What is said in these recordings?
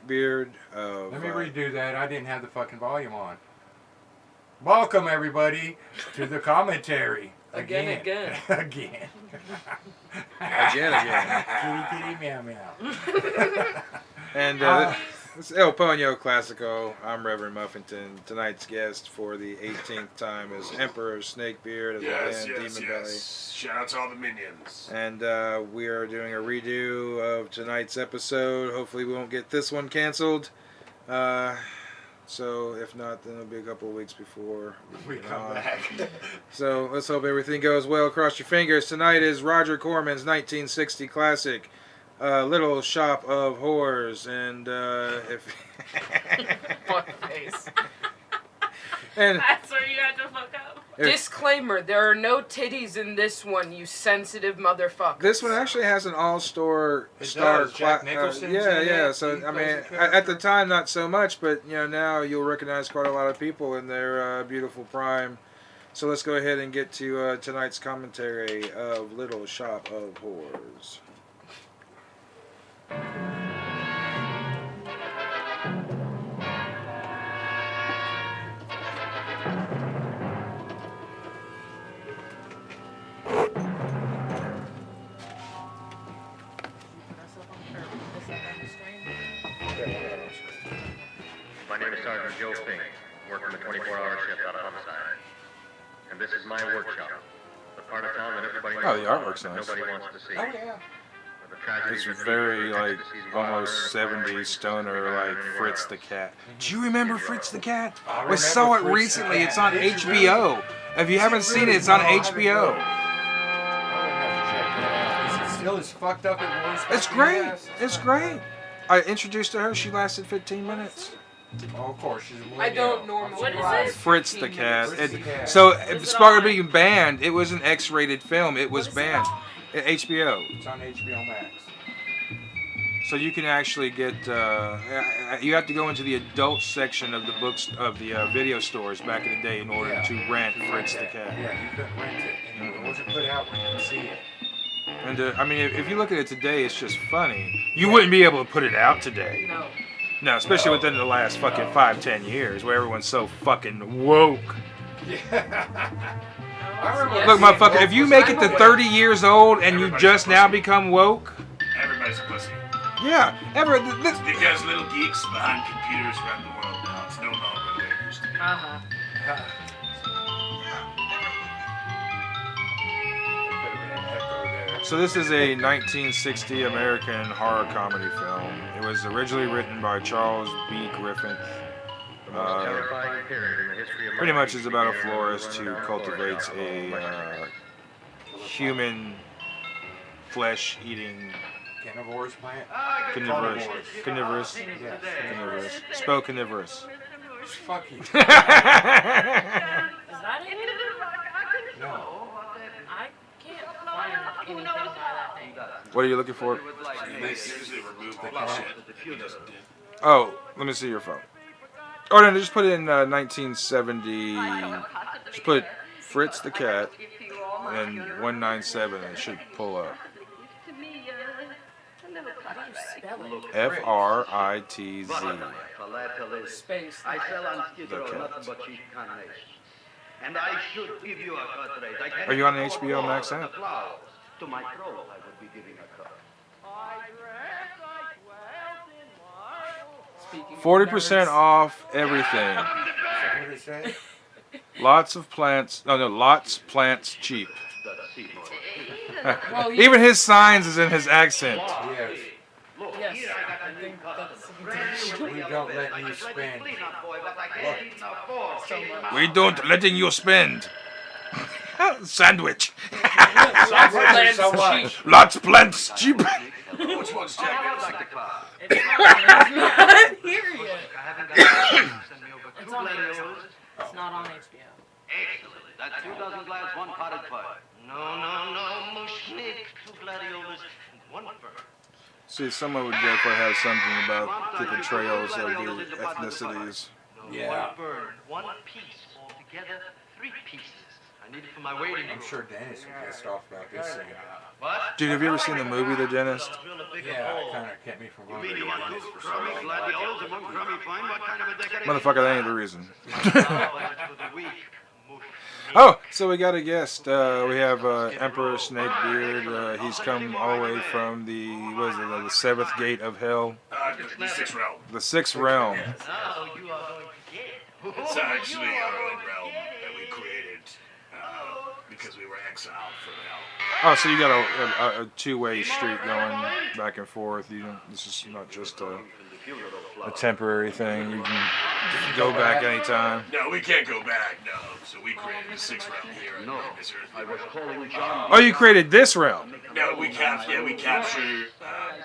Beard. Let me redo that. I didn't have the fucking volume on. Welcome everybody to the commentary. Again. Again. Kitty meow meow. And this is El Ponio Classico. I'm Reverend Muffington. Tonight's guest for the 18th time is Emperor Snakebeard of the band DEMONBELLY. Shout out to all the minions. And we are doing a redo of tonight's episode. Hopefully we won't get this one canceled. So if not, then it'll be a couple of weeks before we come back. So let's hope everything goes well. Cross your fingers. Tonight is Roger Corman's 1960 classic, Little Shop of Horrors. And if Fuck face. and That's where you had to fuck up. Disclaimer, there are no titties in this one, you sensitive motherfucker. this one actually has an all-star star. Jack Nicholson's yeah, in yeah. it. So He I plays mean, a character. at the time, not so much, but you know now you'll recognize quite a lot of people in their beautiful prime. So let's go ahead and get to tonight's commentary of Little Shop of Horrors. My name is Sergeant Joe Fink, working the 24-hour shift out of homicide. And this is my workshop, the part of town that everybody knows Oh, the about, artwork's but nice. nobody wants to see. Oh yeah. The tragedies It's that very lead like to ecstasy, almost wild murder, 70s stoner like anywhere Fritz else. the Cat. Do you remember Fritz the Cat? I We remember saw it Fritz the recently. Cat. It's on Did you HBO. If you haven't seen it, it's on No, I haven't HBO. really. I would have to check that out. Is it still as fucked up as it was? It's great. It's great. I introduced to her. She lasted 15 minutes. Oh, of course, she's a I don't millennial. normally What is rise it? Fritz the 15 Cat. minutes. Fritz the Cat. So Was it's it supposed to on? be banned. It was an X-rated film. It was What is it banned. on? At HBO. It's on HBO Max. So you can actually get. You have to go into the adult section of the books of the video stores back in the day in order Yeah. to rent Fritz the Cat. Yeah, you couldn't rent it. And it wasn't put out where you could see it. And I mean, if you look at it today, it's just funny. You wouldn't be able to put it out today. No. No, especially within the last fucking 5-10 years, where everyone's so fucking woke. I remember Look, seeing motherfucker, if you Wolf make was it to awake. 30 years old and you just now become woke, Everybody's a pussy. yeah, this, Because little geeks behind computers run the world now. It's no longer the way it used to be. Uh-huh. So this is a 1960 American horror comedy film. It was originally written by Charles B. Griffin. The most terrifying period in the history of Pretty much monarchy is about a began with florist the who rundown cultivates florist a human flesh-eating Carnivorous plant? carnivorous. Carnivorous. Yes. Carnivorous. Spell carnivorous. Fuck you. Is that it? No. I can't find anything by that thing. What are you looking for? They seriously removed all that shit. You just did. Oh, let me see your phone. Oh no, just put in 1970. Just put Fritz the Cat and 197. And it should pull up. Spell it. F-R-I-T-Z. Space. I sell on Skid Row The cat. nothing but cheap carnation. And I should give you a cut rate. I Are you on the cannot HBO afford Max the app? flowers. To my crow, I would be giving a cut. Speaking of 40% nerds. off everything. What did it say? Lots of plants. No, lots plants cheap. That's Seymour. Well, he- Even his signs is in his accent. Yes. Look, Yes. here I got I think that's We don't let you spend. We don't letting you spend. Sandwich. Lots of plans so much. cheap. Lots plants cheap. Which one's champions? It's not here yet. It's on HBO. It's not on HBO. Excellent. That's 2 dozen glads, 1 potted pie. No, mushnik. 2 gladiolas, and 1 bird. See, someone would definitely have something about the portrayals of the ethnicities. Yeah. 1 bird, 1 piece. Altogether, 3 pieces. I need it for my waiting I'm room. sure Dennis is pissed off about this thing. What? Dude, have you ever seen the movie The Dentist? Yeah, it kind of kept me from You mean going you to want 2 Dennis for so crummy long. gladiolas and 1 crummy fine? What kind of a decoration? Motherfucker, that ain't the reason. Oh, but it's for the weak. Oh, so we got a guest. We have Emperor Snakebeard. He's come all the way from the, what is it, the 7th gate of hell? The 6th realm. The 6th realm. Now you are going to get. It's actually our own realm that we created because we were exiled from hell. Oh, so you got a two-way street going back and forth. This is not just a temporary thing. You can go back anytime. No, we can't go back, no. So we created the 6th realm here on this earth. I was calling John. Oh, you created this realm. No, we capture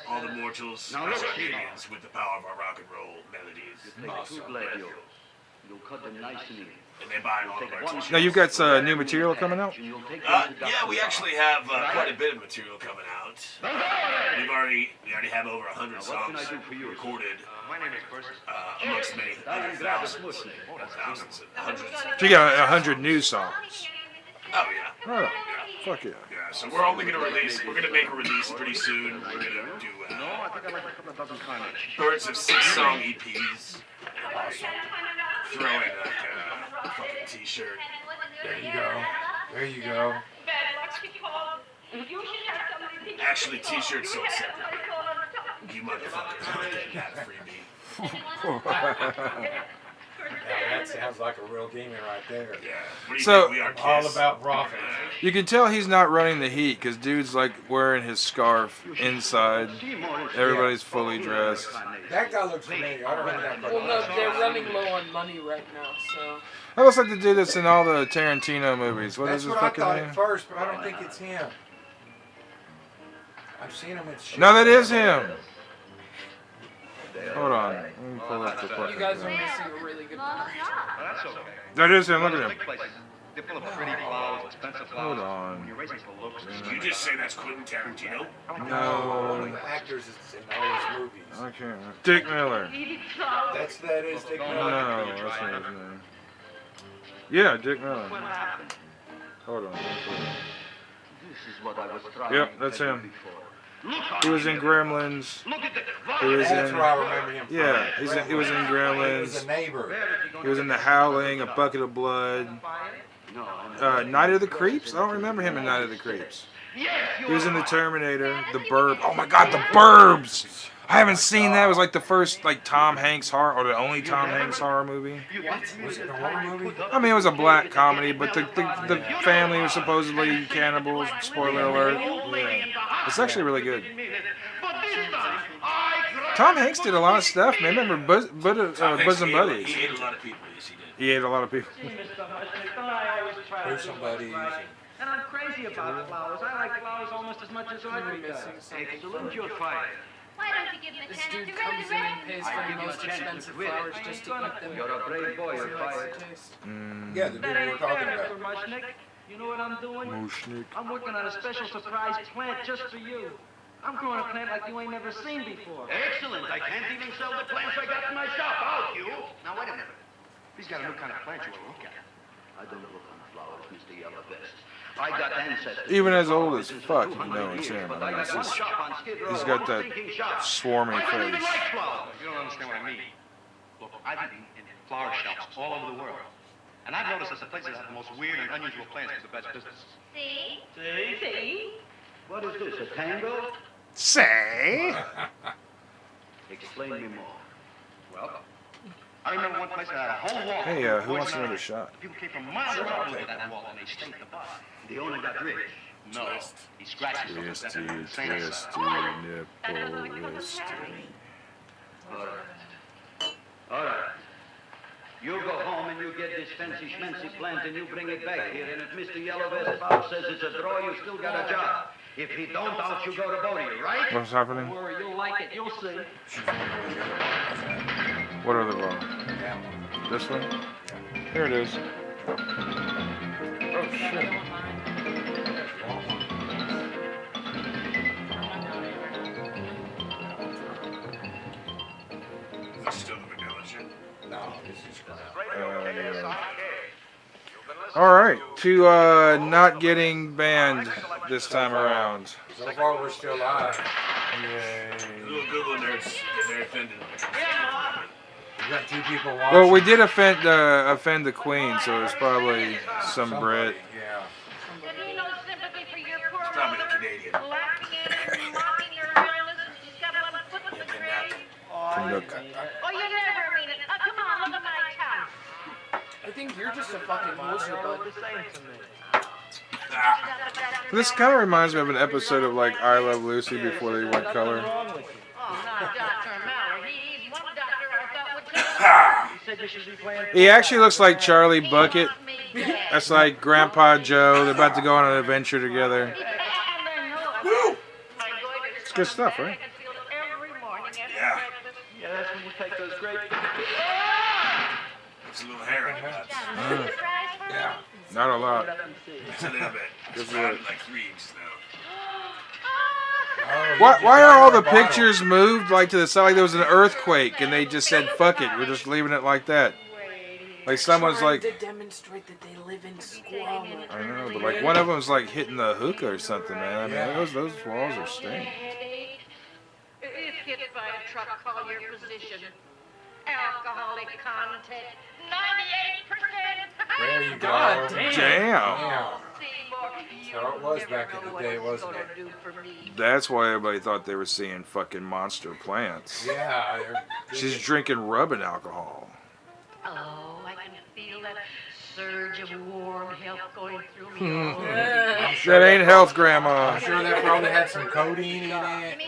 all the mortals as our minions with the power of our rock and roll melodies. Take 2 gladiolas. You'll cut them nice and even. And they buy all of our t-shirts. Now you've got new material coming out. Yeah, we actually have quite a bit of material coming out. We already have over 100 songs recorded amongst many thousands and hundreds. So you got 100 new songs. Oh yeah. Oh, fuck yeah. Yeah, so we're only gonna make a release pretty soon. We're gonna do birds of 6-song EPs. And also throw in like a fucking t-shirt. There you go. There you go. Actually, t-shirts sold separately. You motherfuckers aren't getting that freebie. Now that sounds like a real demon right there. Yeah. What do you So- think? We are All Kiss. about profit. You can tell he's not running the heat because dude's like wearing his scarf inside. Everybody's fully dressed. That guy looks familiar. I don't know that Well, no, they're running low on money right now, so. That looks like the dude that's in all the Tarantino movies. What is That's his what I fucking thought name? at first, but I don't think it's him. I've seen him in shit. No, that is him. Hold on. Let me pull up the You fucking. guys are missing a really good part. That's okay. That is him. Look at him. They're full of pretty flowers, expensive flowers. Hold on. You're racing for looks. Did you just say that's Quentin Tarantino? No, No. the actors is in all his movies. I can't remember. Dick Miller. That is Dick Miller. No, that's not his name. Yeah, Dick Miller. What happened? Hold on. This is what I was trying Yep, to that's tell you him. before. He was in Gremlins. Look at the He was That's in. where I remember him from. Yeah, he was in He was a Gremlins. neighbor. He was in The Howling, A Bucket of Blood. Night of the Creeps? I don't remember him in Night of the Creeps. He was in The Terminator, The Burb. Oh my God, The Burbs! I haven't seen that. It was like the first like Tom Hanks horror, or the only Tom Hanks horror movie. Was it a horror movie? I mean, it was a black comedy, but the family was supposedly cannibals. Spoiler alert. Yeah. It's actually really good. Tom Hanks did a lot of stuff, man. Remember Bosom Buddies? He ate a lot of people. Yes, he did. He ate a lot of people. Who's somebody? And I'm crazy about flowers. I like flowers almost as much as Audrey does. Excellent, you're fired. Why don't you give him a This chance dude to comes in and pays for the give you most a chance to expensive quit it. flowers just to eat them. You're a brave boy, you're He likes fired. the taste. Yeah, the dude That we ain't were talking fair, about. Mr. Mushnick. You know what I'm doing? Mushnick. I'm working on a special surprise plant just for you. I'm growing a plant like you ain't never seen before. Excellent. I can't even sell the plants I got in my shop. Out, you. Now, wait a minute. He's got a new kind of plant you want to look at. I don't look on flowers, Mr. Yellow Vest. I got ancestors. Even as old as fuck, you know it's him. But I I mean, got it's one just, shop on Skid Row. he's got that thinking shop. swarmy I don't even face. like flowers. You don't understand what I mean. Look, I've been in flower shops all over the world. And I've noticed that the places that have the most weird and unusual plants do the best business. See? See? What is this, a tango? Say? Explain me more. Well, I remember one place that had a whole wall. Hey, who wants another shot? People came from miles around to look at that wall and they stayed to buy. The owner got rich. No, he scratched himself to death in the sand. Twisty, nipple, twisty. fancy schmancy plant and you bring it back here. And if Mr. Yellow Vest Bob says it's a draw, you still got a job. If he don't, out you go to Ponio, right? What's happening? Don't worry, you'll like it. You'll see. What other ball? That one. This one? Yeah. Here it is. Oh shit. Is this still the vanilla shit? No, this is crap. All right, to not getting banned this time around. So far we're still live. The little Google nerds get very offended. We got 2 people watching. Well, we did offend the Queen, so it's probably some Brit. Yeah. Have you no sympathy for your poor It's probably mother? a Canadian. Laughing at her and mocking her illness, and she's got one foot in the grave. From the- Oh, you never mean it. Oh, come on, look at my tongue. I think you're just a fucking loser, bud. This kind of reminds me of an episode of like I Love Lucy before they went color. Oh, not Dr. Mallory. He's one doctor I thought would tell He said you should be playing. He actually looks like Charlie Bucket. That's like Grandpa Joe. They're about to go on an adventure together. It's good stuff, right? Yeah. Yeah, that's when you take those great. It's a little hair on your nuts. Yeah. Not a lot. It's a little bit. It's about like 3 inches now. Oh, Why are all the pictures moved like to the side? Like there was an earthquake and they just said, fuck it, we're just leaving it like that. Like someone's Trying like, to demonstrate that they live in squalor. I know, but like one of them's like hitting the hookah or something, man. I mean, those walls are staying. If hit by a truck, call your physician. Alcoholic content, 98%. There you go. God damn. Damn. So it was back in the day, wasn't it? That's why everybody thought they were seeing fucking monster plants. Yeah. She's drinking rubbing alcohol. Oh, I can feel that surge of warm health going through me. I'm sure That ain't health, Grandma. I'm sure that probably had some codeine in it.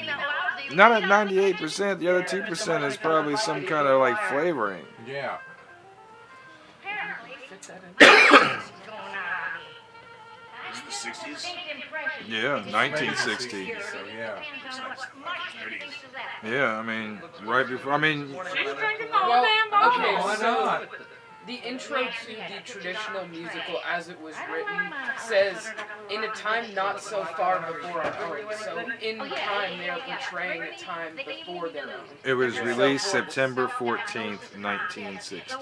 Not at 98%. The other 2% is probably some kind of like flavoring. Yeah. Is it the 60s? Yeah, 1960. So yeah. Yeah, I mean, right before. I mean, Well, okay, Why so not? the intro to the traditional musical as it was written says, in a time not so far before our own. So in time they are portraying a time before their own. it was released September 14th, 1960.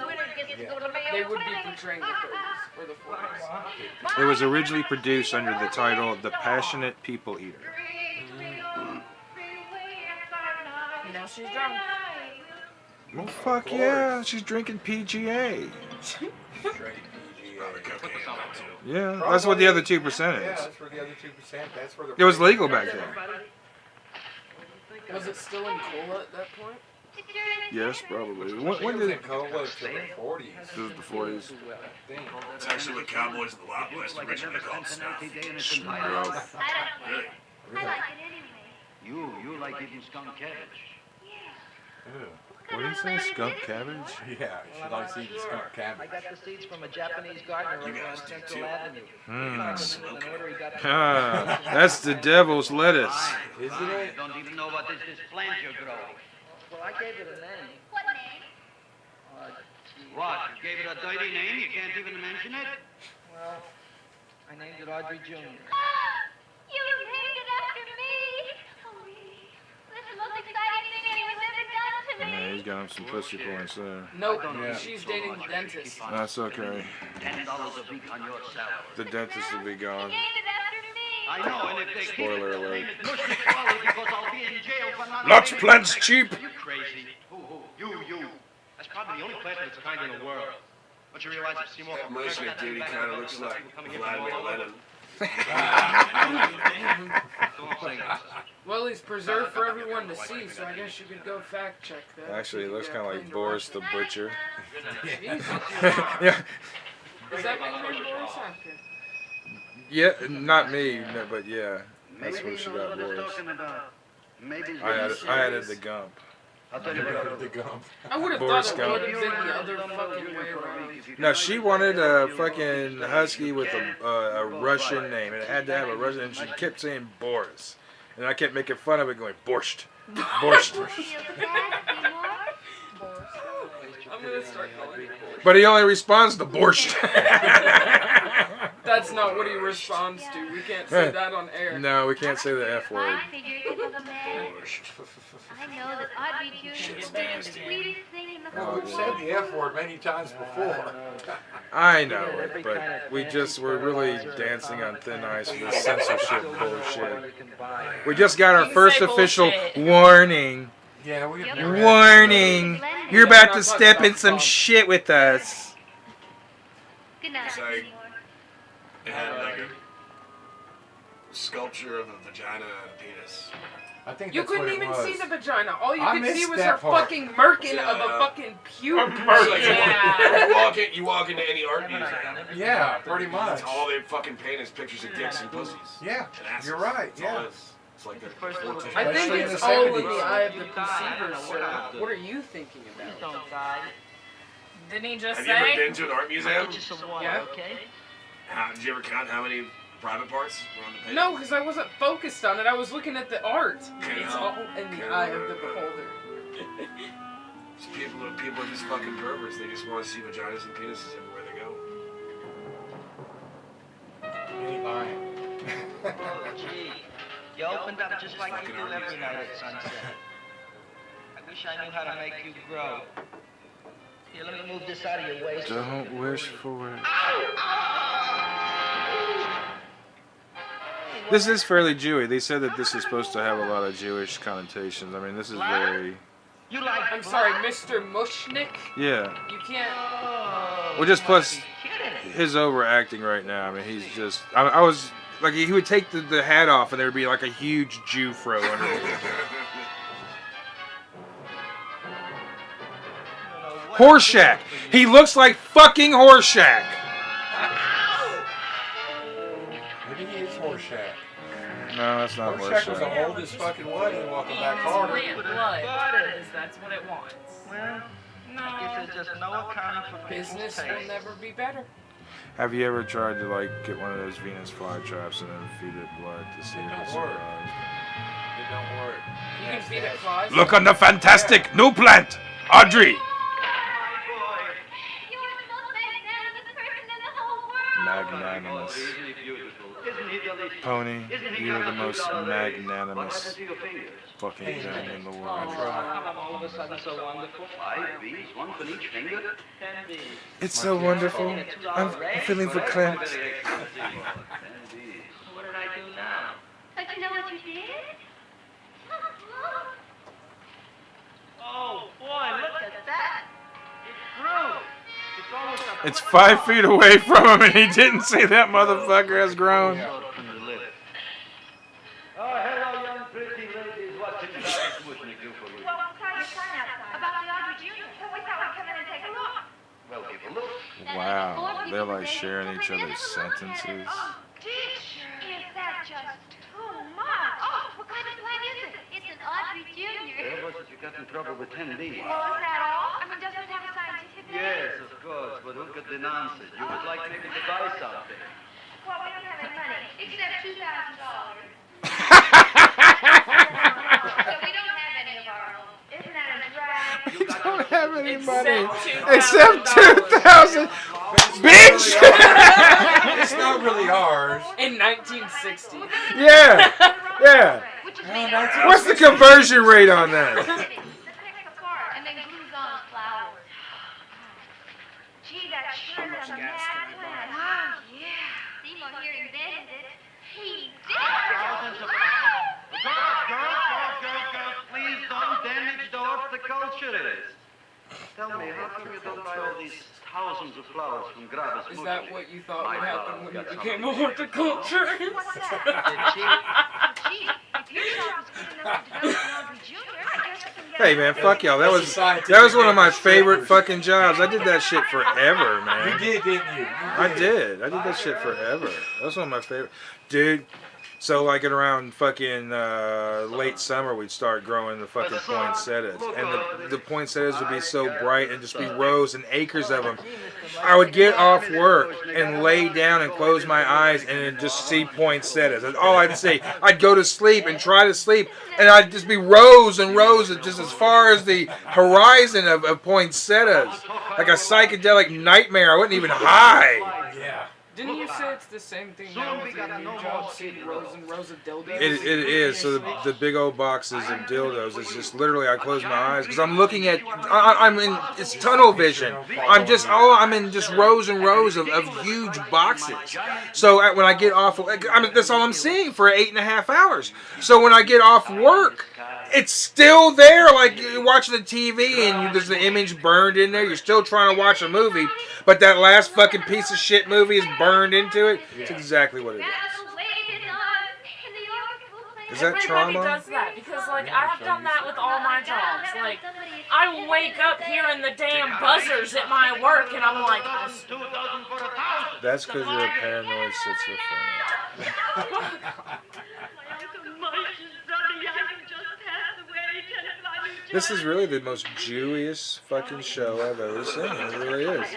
They would be portraying the 30s or the 40s. It was originally produced under the title The Passionate People Eater. Now she's drunk. Well, fuck yeah, she's drinking PGA. Straight Probably PGA. cocaine in that too. Yeah, that's what the other 2% Yeah, is. that's where the other 2%. That's where the. It was legal back then. Was it still in cola at that point? Yes, probably. When When did did it? it go? Was it the 40s? This was the 40s. I think. It's actually what cowboys in the Wild West originally called snuff. Really? You like eating skunk cabbage. What did he say? Skunk cabbage? Yeah, she likes eating skunk I cabbage. got the seeds from a Japanese gardener You over on guys do Central too. Avenue. Ah, that's the devil's lettuce. Isn't it? Don't even know what this plant you're growing. Well, I gave it a name. What name? What? You gave it a dirty name? You can't even mention it? Well, I named it Audrey Jr. You named it after me. Oh, this is the most exciting thing anyone's ever done to me. Yeah, he's got him some pussy points there. Nope, Yeah. she's dating the dentist. That's okay. $10 a week on your salary. The dentist will be gone. Named it after me. I know, and if they keep Spoiler it, alert. name it Mushy Swallow because I'll be in jail for not Lots paying- plants cheap. You crazy? Who? You. That's probably the only plant of its kind in the world. Don't you realize that Seymour That motion of duty kind of looks like Vladimir Lenin. Well, he's preserved for everyone to see, so I guess you could go fact check that. Actually, it looks kind of like Boris the Butcher. Jesus. Yeah. Is that what you're Boris actor? Yeah, not me, no, but yeah. That's Maybe what she he knows got what he's Boris. talking about. Maybe he's I added the Gump. I'll tell you what I'll do. I would have Boris thought it Gump. would have been the other fucking way around. No, she wanted a fucking husky with a Russian name, and it had to have a Russian. And she kept saying Boris, and I kept making fun of it, going borscht, borscht. I'm gonna start calling it borscht. But he only responds to borscht. That's not what he responds to. We can't say that on air. No, we can't say the F word. I know that Audrey Jr. is the sweetest thing in the Well, whole we've said the world. F word many times before. I know it, but we're really dancing on thin ice with this censorship bullshit. We just got our You first say official bullshit. warning. Yeah, we. Warning! You're about to step in some shit with us. Good night, Sorry. Seymour. It had like a sculpture of a vagina and a penis. I think You that's couldn't what it even was. see the vagina. All you I could see missed was that her part. fucking merkin of a Yeah. fucking pube. You walk into any art museum. Yeah, pretty much. That's all they fucking paint is pictures of dicks and pussies. Yeah, And asses. you're right. That's all Yeah. it is. It's like the I think Especially in it's the all in 70s. the eye of the perceiver, sir. What are you thinking Please about? don't die. Didn't he just Have you ever say? been to an art museum? Get you some water, Yeah. okay? Did you ever count how many private parts were on the page? No, because I wasn't focused on it. I was looking at the art. Can't It's help. all in the eye of the beholder. People are just fucking perverts. They just want to see vaginas and penises everywhere they go. You ain't lying. Oh, gee. You opened up just like you do every night at sunset. I wish I knew how to make you grow. Here, let me move this out of your way. Don't wish for it. This is fairly Jewy. They said that this is supposed to have a lot of Jewish connotations. I mean, this is very... You like I'm sorry, Mr. Mushnik. Yeah. You can't. Well, just plus his overacting right now. I mean, he's just... I was... Like, he would take the hat off and there would be like a huge Jew fro underneath. Horseshack. He looks like fucking Horseshack. Maybe he is Horseshack. No, that's not Horseshack was Horseshack. the oldest fucking one and walking back It's harder. plant blood. Because that's what it wants. Well, I guess there's just no accounting for people's Business will taste. never be better. Have you ever tried to, like, get one of those Venus flytraps and then feed it blood to see It if don't it work. survives? It don't work. You can feed it flies. Look on the fantastic new plant, Audrey. You're the most magnanimous person in the whole world. Magnanimous. Isn't he beautiful? Isn't he delicious? Pony, Isn't he you're the kind of most $2 What magnanimous happened to your fingers? fucking thing in the Oh, world. I'm all of a sudden so wonderful. 5 bees, one for each finger? 10 bees. It's so wonderful. I'm feeling Well, verklempt. that's very expensive. 10 bees. What did I do now? Don't you know what you did? Oh, boy, look at that. It grew. It's almost a It's 5 feet away from him and he didn't say that motherfucker has grown. From the lip. Oh, hello, young pretty ladies. What can Mrs. Woodnick do for you? Well, we saw your son outside. About the Audrey Jr. So we thought we'd come in and take a look. Well, give a look. Wow, they're like sharing each other's sentences. Oh, teacher. Is that just too much? Oh, what kind of plant is it? It's an Audrey Jr. Where was it you got in trouble with 10 bees? Oh, is that all? I mean, doesn't it have a scientific name? Yes, of course, but who could denounce it? You would like maybe to buy something. Well, we don't have any money, except $2,000. So we don't have any of our own. Isn't that a drag? You got Don't have any money Except except 2,000. Bitch! It's not really ours. In 1960. Yeah, yeah. Which is Oh, made that's of What's the conversion rate on that? that picks apart and then glues on flowers. Gee, that sure is a mad plant. Oh, yeah. Seymour here invented it. He did. Thousands of Girls, please don't damage the horticulturist. Tell me, how come you don't buy all these thousands of flowers from Gravis? Is that what you thought My would happen God, when we you got became a something. horticulturist? What's that? Gee, if your shop is good enough to develop an Audrey Jr., I guess we can get Hey man, fuck y'all. That was one of my favorite fucking jobs. I did that shit forever, You man. did, didn't you? I did that shit forever. That was one of my favorite. Dude, So like at around fucking late summer, we'd start growing the fucking poinsettias, and the poinsettias would be so bright and just be rows and acres of them. I would get off work and lay down and close my eyes and then just see poinsettias. That's all I'd see. I'd go to sleep and try to sleep, and I'd just be rows and rows of just as far as the horizon of poinsettias, like a psychedelic nightmare. I wasn't even high. Yeah. Didn't you say it's the same thing now with your new job, seeing rows and rows of dildos? It is. So the big old boxes of dildos is just literally I close my eyes because I'm looking at. I'm in. It's tunnel vision. I'm in just rows and rows of huge boxes. So when I get off, that's all I'm seeing for 8.5 hours. So when I get off work, it's still there. Like you're watching the TV and there's the image burned in there. You're still trying to watch a movie, but that last fucking piece of shit movie is burned into it. It's exactly what it is. Is that Everybody trauma? does that because, like, I have done that with all my jobs. Like, I wake up hearing the damn buzzers at my work, and I'm like, That's because you're a paranoid schizophrenic. This is really the most Jewish fucking show I've ever seen. It really is.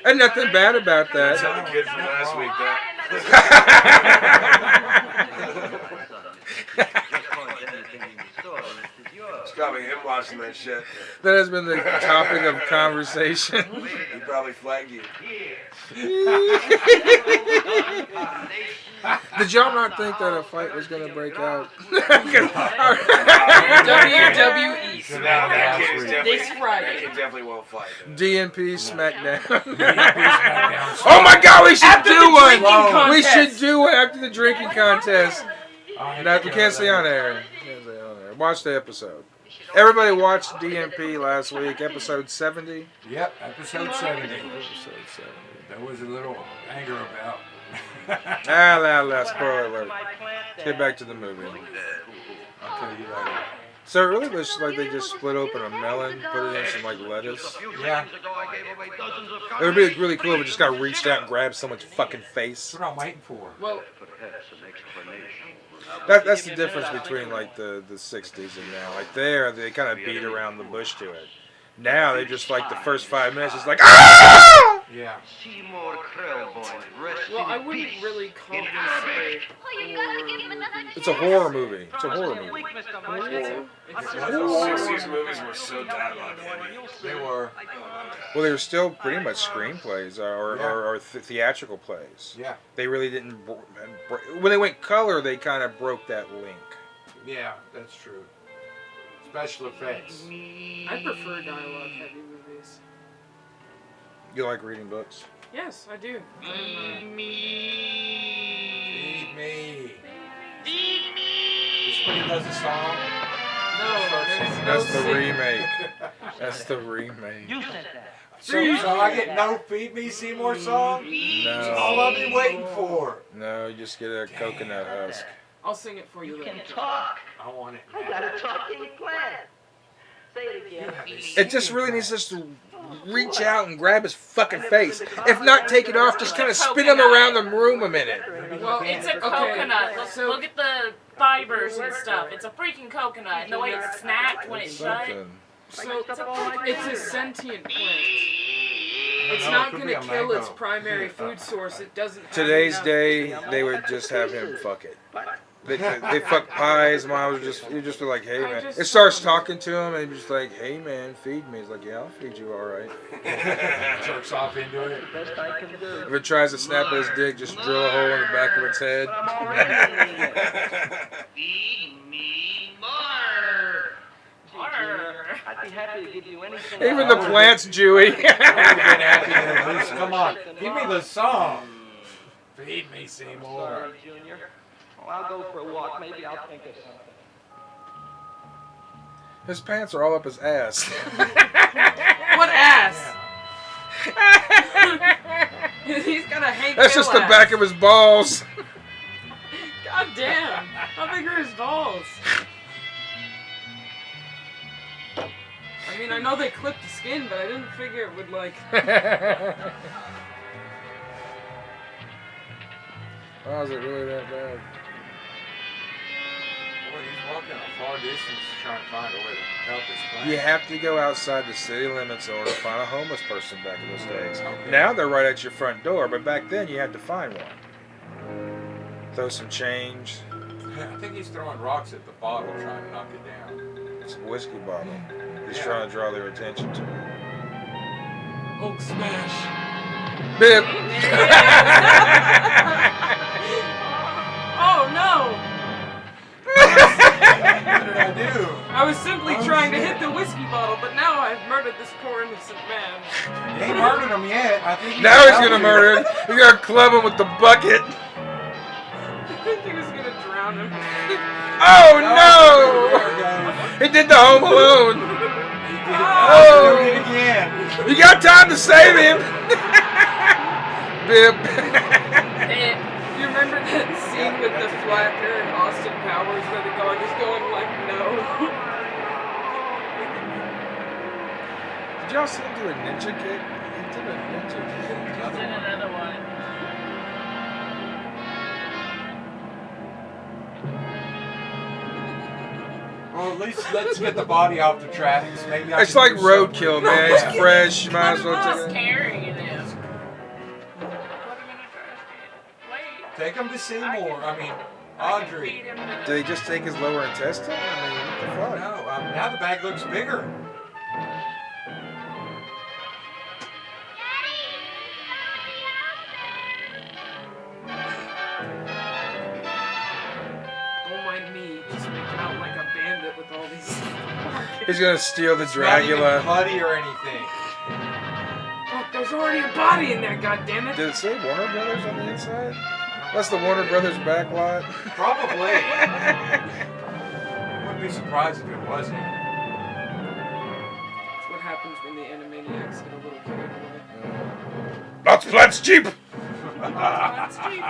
And nothing bad about That's that. how the kid from last week, that. It's probably him watching that shit. That has been the topic of conversation. He probably flagged you. Did y'all not think that a fight was going to break out? WWE So now that kid is definitely, this Friday. that kid definitely won't fight. DNP Smackdown. SmackDown. Oh my God, we should After do the one. drinking contest. We should do one after the drinking contest. No, we can't stay on air. Can't stay on air. Watch the episode. Everybody watched DNP last week, episode 70. Yep, episode 70. Episode 70. There was a little anger about. Spoiler alert. Get back to the movie. I'll tell you later. So it really was like they just split open a melon, put it in some like lettuce. Yeah. It would be really cool if it just got reached out and grabbed someone's fucking face. That's what I'm waiting for. Well, That's the difference between like the 60s and now. Like there, they kind of beat around the bush to it. Now they just like the first 5 minutes, it's like ah! Yeah. well, I wouldn't really call this a It's a horror movie. It's a horror movie. It's The 60s movies were so dialogue heavy. They were. Well, they were still pretty much screenplays or theatrical plays. Yeah. They really didn't. When they went color, they kind of broke that link. Yeah, that's true. Special effects. I prefer dialogue-heavy movies. You like reading books? Yes, I do. Feed me. This when he does a song. That's the remake. That's the remake. You said that. So I get no Feed Me Seymour song? That's all I've been waiting for. No, you just get a coconut husk. I'll sing it for you You later. can talk. I want it. I gotta talk to your plant. Say it again. It just really needs us to reach out and grab his fucking face. If not, take it off. Just kind of spin him around the room a minute. Well, it's a coconut. Look at the fibers and stuff. It's a freaking coconut. And the way it's snapped when it's shut. Something. So it's a sentient plant. It's No, not it could going be to a kill its mango. primary food source. It doesn't have Today's enough. day, they would just have him fuck it. They fuck pies. Mom would just be like, hey man. It starts talking to him and he's just like, hey man, feed me. He's like, yeah, I'll feed you all right. Jerks off into it. Best I can do. If it tries to snap at his dick, just drill a hole in the back of its head. Feed me more. I'd be happy to give you anything. Even the plant's Jewy. Come on, give me the song. Feed me, Seymour. Sorry, Junior. Well, I'll go for a walk. Maybe I'll think of something. His pants are all up his ass. What ass? He's got a Hank That's Hill just the ass. back of his balls. God damn. How big are his balls? I mean, I know they clipped the skin, but I didn't figure it would, like... Oh, is it really that bad? walking a far distance trying to find a way to help this plane. You have to go outside the city limits in order to find a homeless person back in those days. Okay. Now they're right at your front door, but back then you had to find one. Throw some change. I think he's throwing rocks at the bottle trying to knock it down. It's a whiskey bottle. He's trying to draw their attention to it. Hulk smash. Bip. Oh no! What did I do? I was simply trying to hit the whiskey bottle, but now I've murdered this poor innocent man. He ain't murdered him yet. I think Now he's gonna murder him. He's gonna club him with the bucket. I think he was gonna drown him. Oh no! He did the Home Alone. Oh! He did it again. You got time to save him. Bip. You remember that scene with the Flacker and Austin Powers where the dog is going like no? Did y'all see him do a ninja kick? He did a ninja kick. Did another one. Well, at least let's get the body off the tracks. Maybe I It's can like do roadkill, man. It's fresh. You might as well Who's take it. carrying it? Put him in a trash can. Wait. Take him to Seymour. I mean, can Audrey. feed him to Did he just take his lower intestine? I mean, what the fuck? No, now the bag looks bigger. Don't mind me, just making out like a bandit with all these. He's gonna steal the It's not even Dracula. bloody or anything. Fuck, there's already a body in there, goddammit! Did it say Warner Brothers on the inside? That's the Warner Brothers back lot. Probably. Wouldn't be surprised if it wasn't. That's what happens when the Animaniacs get a little carried away. That's cheap. That's cheap.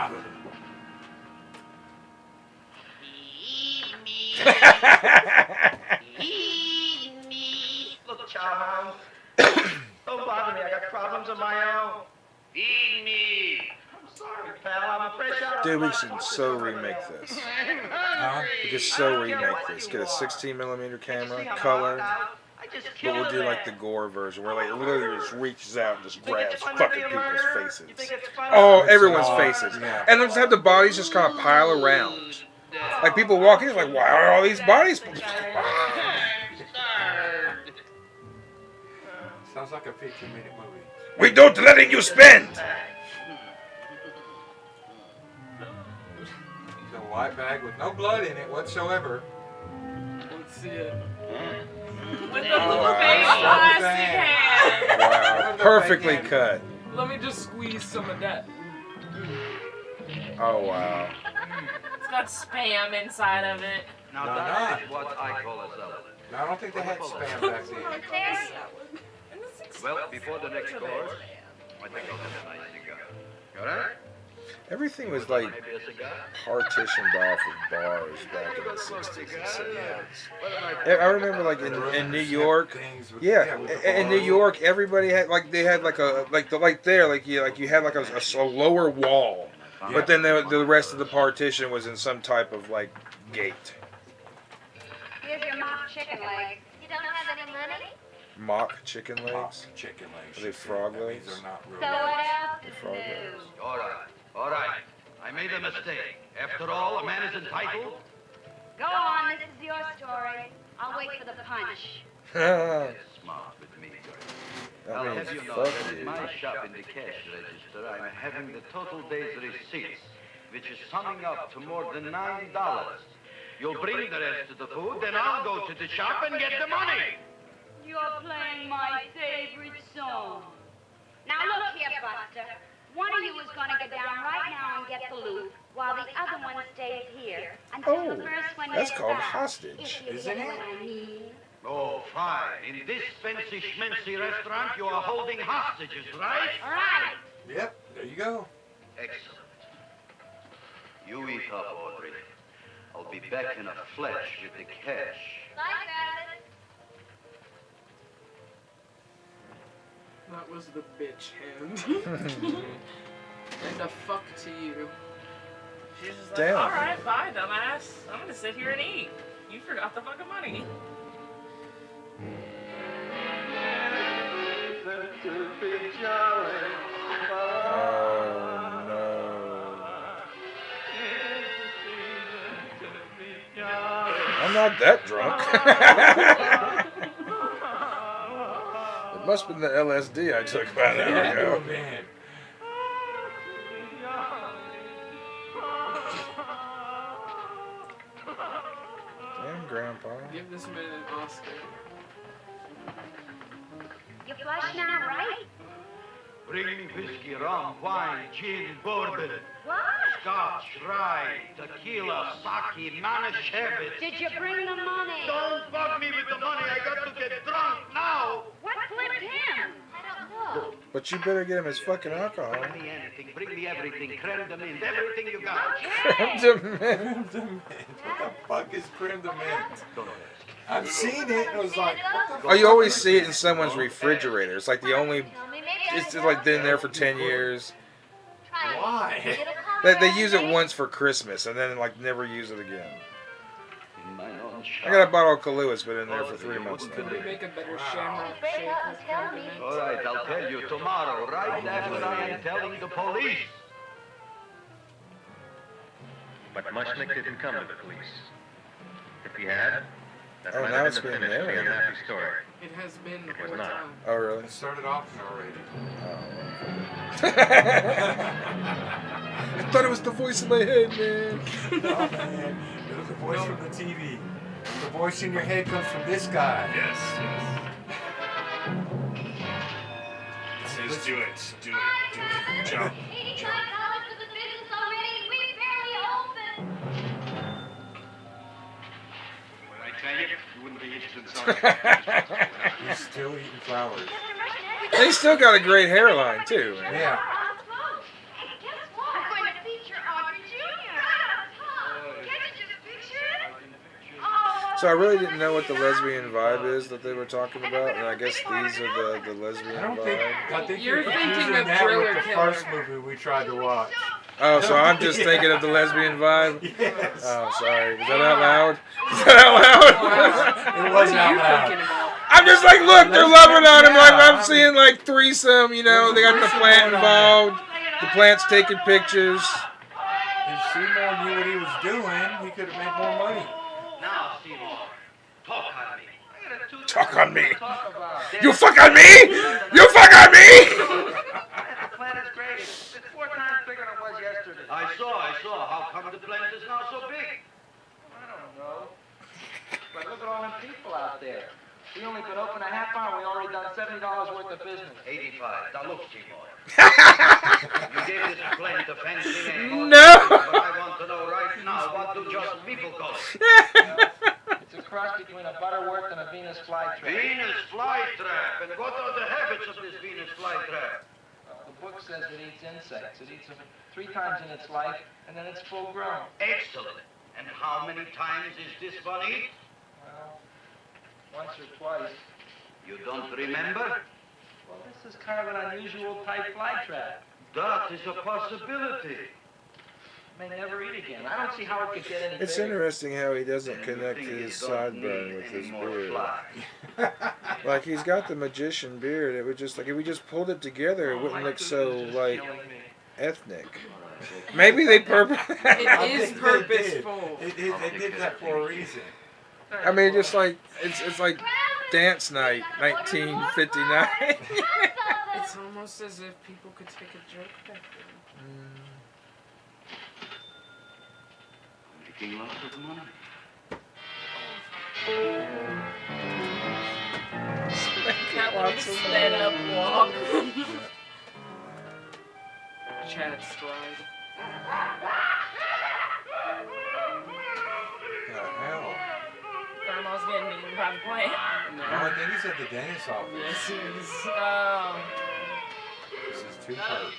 Look, Chowhound. Don't bother me. I got problems of my own. Feed me. I'm sorry, pal. I'm a fresh out. Dude, we should so remake this. We could so remake this. Get a 16mm camera, color, but we'll do like the gore version where like it literally just reaches out and just grabs fucking people's faces. Oh, everyone's faces. And then just have the bodies just kind of pile around. Like people walk in, like, why are all these bodies? Sounds like a 15-minute movie. We don't letting you spend. It's a white bag with no blood in it whatsoever. Let's see it. With the little baby plastic hand. Wow, perfectly cut. Let me just squeeze some of that. Oh wow. It's got spam inside of it. Now Why that not? is what I call a salad. No, I don't think they had spam back then. Well, before the next course, I think I'll have a nice cigar. All right? Everything was like Maybe a cigar? partitioned off of bars back in the 60s and 70s. I remember like in New York, in New York, everybody had like they had like a like you had like a lower wall, but then the rest of the partition was in some type of like gate. Here's your mock chicken leg. You don't have any money? Mock chicken legs? Mock chicken legs. Are they frog legs? These are not real. So what else is Frog new? legs. All right. All right. I made a mistake. After all, a man is entitled. Go on, this is your story. I'll wait for the punch. Smart with me. I'll That have means you know fuck that in you. my shop in the cash register, I'm having the total day's receipts, which is summing up to more than $9. You'll bring the rest of the food, then I'll go to the shop and get the money. You're playing my favorite song. Now look here, Buster. One of you is going to go down right now and get the loot, while the other one stays here until the first one That's gets called back. hostage. If you Isn't get it? what I mean. Oh, fine. In this fancy schmancy restaurant, you are holding hostages, right? Right. Yep, there you go. Excellent. You eat up, Audrey. I'll be back in a flash with the cash. Like that. That was the bitch hand. And a fuck to you. She's just like, Damn. alright, bye, dumbass. I'm gonna sit here and eat. You forgot the fucking money. Oh no. I'm not that drunk. It must have been the LSD I took about an hour ago. Man. Damn, Grandpa. Give this man an Oscar. You flush now, right? Bring me whiskey, rum, wine, gin, bourbon, What? scotch, rye, tequila, sake, manischewitz. Did you bring the money? Don't bug me with the money. I got to get drunk now. What flipped him? I don't know. But you better get him his fucking alcohol. Bring me anything. Bring me everything. Creme de menthe. Everything you got. Creme de menthe. Creme de menthe. What the fuck is creme de menthe? I've seen it. It was like, what the fuck? Oh, you always see it in someone's refrigerator. It's like the only. It's just like been there for 10 years. Why? They use it once for Christmas and then like never use it again. I got a bottle of Kahlua. It's been in there for 3 months now. Could we make a better shamrock shake with creme de menthe? All right, I'll tell you tomorrow, right after I am telling the police. But Mushnick didn't come to the police. If he had, that Oh, might now have it's been the been finish of the there. unhappy story. It has been the It was whole not. time. Oh, really? It started off already. I thought it was the voice in my head, man. Oh, man. It was the voice from the TV. The voice in your head comes from this guy. Yes, yes. It says do it, do it, do it. Jump, $85 jump. for the business already, and we barely open. When I tell you, you wouldn't be interested in something. He's still eating flowers. They still got a great hairline, too. Man. Yeah. Hey, guess what? I'm going to feature Audrey Jr. Can't you just picture it? Oh, So I really didn't know what the lesbian vibe is that they were talking about, and I guess these are the lesbian I don't think. vibe. I think You're you're thinking confusing of that Thriller with the Killer. first movie we tried to watch. Oh, so I'm just thinking of the lesbian vibe? Yes. Oh, sorry. Was that out loud? Was that out loud? It was What are out you loud. thinking about? I'm just like, look, they're loving on him. Like Yeah, I'm seeing like threesome, you know. They got the plant involved. The plant's taking pictures. If Seymour knew what he was doing, he could have made more money. Now, Seymour, talk on me. Talk on me. Talk about. You fuck on me? You fuck on me? The plant is great. It's 4 times bigger than it was yesterday. I saw. How come the plant is now so big? I don't know. But look at all them people out there. We only been open a half hour. We already done $70 worth of business. 85. Now look, Seymour. You gave this plant a fancy name. No. But I want to know right now, what do just people call it? It's a cross between a butterworth and a Venus flytrap. Venus flytrap. And what are the habits of this Venus flytrap? The book says it eats insects. It eats them 3 times in its life, and then it's full grown. Excellent. And how many times is this one eat? Well, once or twice. You don't remember? Well, this is kind of an unusual type flytrap. That is a possibility. May never eat again. I don't see how it could get any It's bigger. interesting how he doesn't Then connect you think his you don't sideburn need with any his more beard. fly. Like he's got the magician beard. It would just like if we just pulled it together, it wouldn't look so like ethnic. Maybe they purpose. It is purposeful. They did that for a reason. I mean, just like it's like dance night, 1959. It's almost as if people could take a joke back then. Making lots of money. That one sped up walk. Chad Stride. The hell? Grandma's getting eaten by the plant. Oh, I think he's at the dentist's office. Yes, he is. This is too close.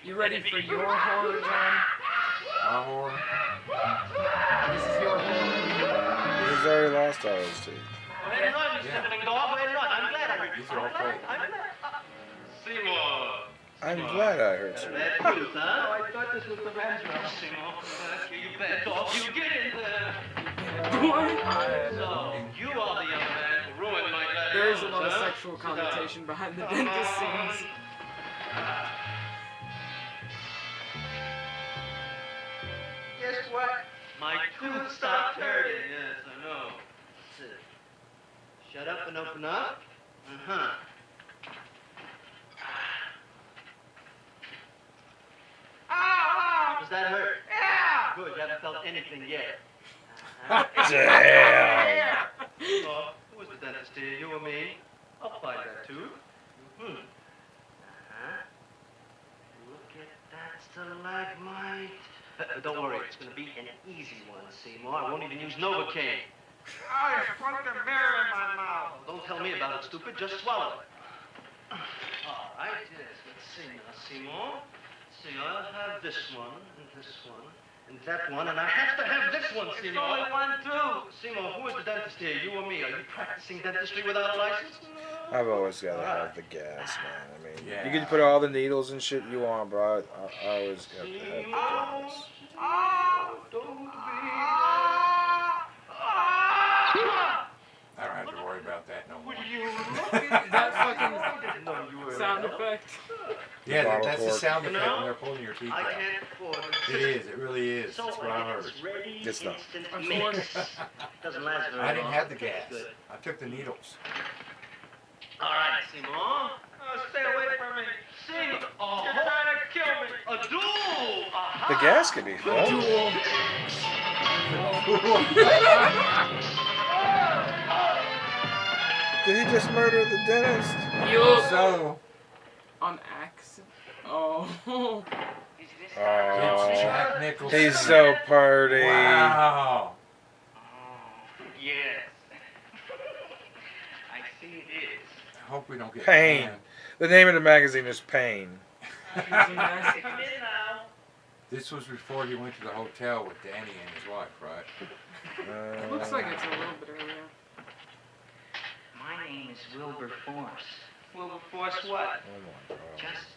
You ready for your horror, John? My horror. This is your horror. He's already lost all his teeth. Yeah. These are all fake. I'm glad I heard you. Oh, I thought this was the men's room. You bet off, you get in there. You are the young man who ruined my gladiators. There is a lot of sexual connotation behind the dentist scenes. Guess what? My tooth stopped hurting. Yes, I know. That's it. Shut up and open up. Uh-huh. Does that hurt? Yeah! Good, you haven't felt anything yet. Damn. Oh, who was the dentist here? You or me? I'll find that too. Uh-huh. Look at that stalagmite. Don't worry, it's going to be an easy one, Seymour. I won't even use Novocaine. I put the mirror in my mouth. Don't tell me about it, stupid. Just swallow it. All right, yes. Let's see now, Seymour. See, I'll have this one, and this one, and that one, and I have to have this one, Seymour. There's only one, too. Seymour, who is the dentist here, you or me? Are you practicing dentistry without a license? I've always got to have the gas, man. I mean, Yeah. you can put all the needles and shit you want, bro. I always got to have the gas. I don't have to worry about that no more. That fucking sound effect. Yeah, Bottle that's the cork. sound effect when they're pulling your teeth I out. can't afford it. It is, it really is. That's what I heard. Ready, It's not. instant mix. Doesn't last very long. I didn't have the gas. Good. I took the needles. All right, Seymour. Oh, stay away from me. Seymour. Oh, you're trying to kill me. A duel. Aha. The gas could be fun. Did he just murder the dentist? So, On accident. Oh. Oh, it's Jack Nicholson. he's so pretty. Wow. Yes. I see it is. I hope we don't get Pain. banned. The name of the magazine is Pain. Come in now. This was before he went to the hotel with Danny and his wife, right? It looks like it's a little bit earlier. My name is Wilberforce. Wilberforce what? Oh my God. Just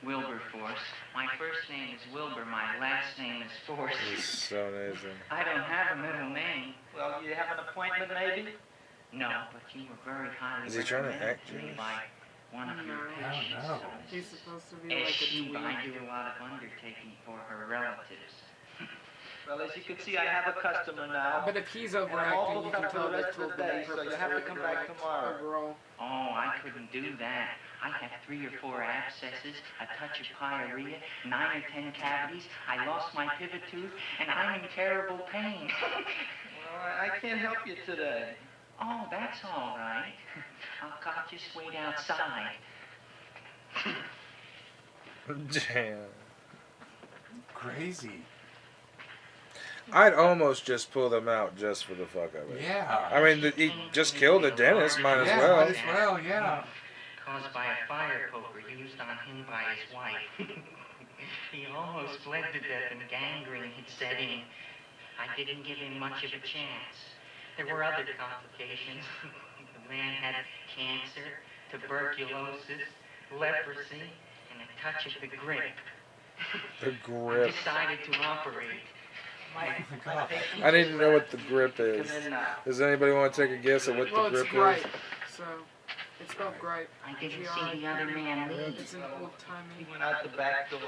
Wilberforce. My first name is Wilbur. My last name is Force. He's so amazing. I don't have a middle name. Well, you have an appointment maybe? No, but you were very highly Is he trying to recommended act to me Jewish? by one of your No. patients. I don't know. He's supposed to be As like a she, I tweet. do a lot of undertaking for her relatives. Well, as you can see, I have a customer now. But if he's And I'm overacting, all you booked can up for tell the that's rest of the totally day, so you have to come back tomorrow. Overall. Oh, I couldn't do that. I have 3 or 4 abscesses, a touch of pyorrhea, 9 or 10 cavities. I lost my pivot tooth, and I'm in terrible pain. Well, I can't help you today. Oh, that's all right. I'll just wait outside. Damn. Crazy. I'd almost just pull them out just for the fuck of it. Yeah. I mean, he just killed the dentist. Might as Yeah, well. might as well, yeah. Caused by a fire poker used on him by his wife. He almost bled to death and gangrene had set in. I didn't give him much of a chance. There were other complications. The man had cancer, tuberculosis, leprosy, and a touch of the grip. The I grip. decided to operate. I need to know what the grip is. Come in now. Does anybody want to take a guess at what Well, the it's grip gripe, is? so it's spelled gripe. I didn't see the other man leave. It's an old timey. He went out the back door.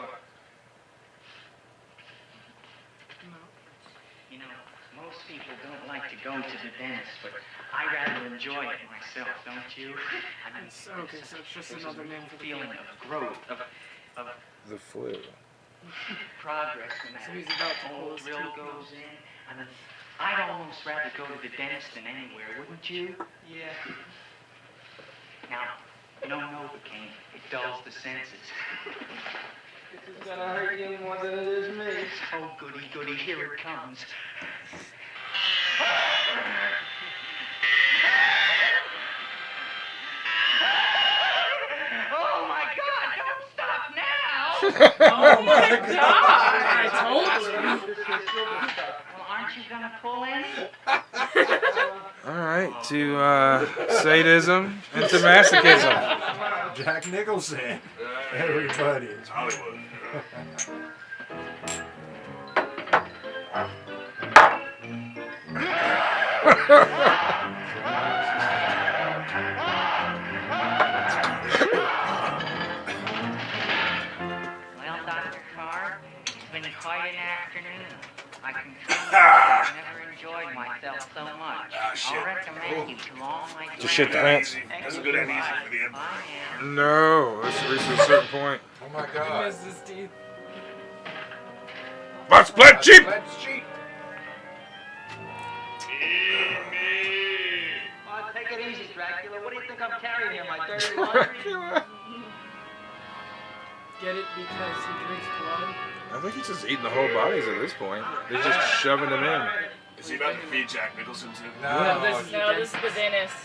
No. You know, most people don't like to go to the dentist, but I rather enjoy it myself, don't you? I mean, It's okay, so it's just there's another a name for the feeling feeling. of growth, of The flu. progress when that So he's about to pull old his drill teeth goes in. I mean, I'd almost rather go to the dentist than anywhere, wouldn't you? Yeah. Now, no Novocaine. It dulls the senses. This is gonna hurt you more than it is me. Oh, goody, goody, here it comes. Oh, my God, don't stop now! Oh my god! I told you! Well, aren't you gonna pull any? Alright, to sadism and to masochism. Jack Nicholson. Everybody. It's Hollywood. Well, Dr. Carr, it's been quite an afternoon. I can tell you I've never enjoyed myself so much. I'll recommend you to all my friends. Just shit the pants. That's a good and easy for the Emperor. I am. No, that's reached a certain point. Oh my He God. missed his teeth. Let's play cheap! Let's cheat. Oh, take it easy, Dracula. What do you think I'm carrying here? My dirty laundry? Get it because he drinks blood? I think he's just eating the whole bodies at this point. They're just shoving them in. Is he about to feed Jack Nicholson too? No, this is No, this is the dentist.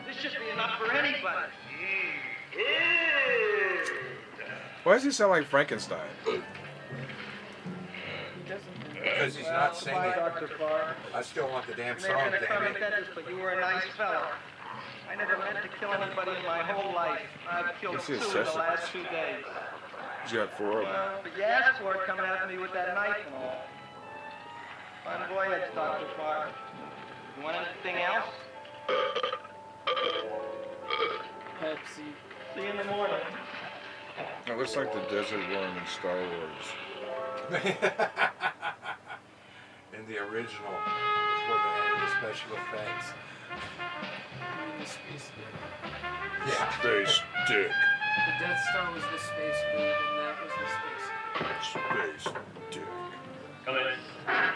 This should be enough for anybody. Why does he sound like Frankenstein? He doesn't. because he's not singing. Dr. Farr. I still want the damn Maybe song, an damn it. attorney dentist, but you were a nice fellow. I never meant to kill anybody in my whole life. I've killed This two is in such the a- last 2 days. He's got 4 of them. But you asked for it coming after me with that knife and all. Fun voyage, Dr. Farr. You want anything else? Pepsi. See you in the morning. It looks like the desert worm in Star Wars. In the original, before they added the special effects. The space bird. Yeah. Space dick. The Death Star was the space bird, and that was the space. Space dick. Come in.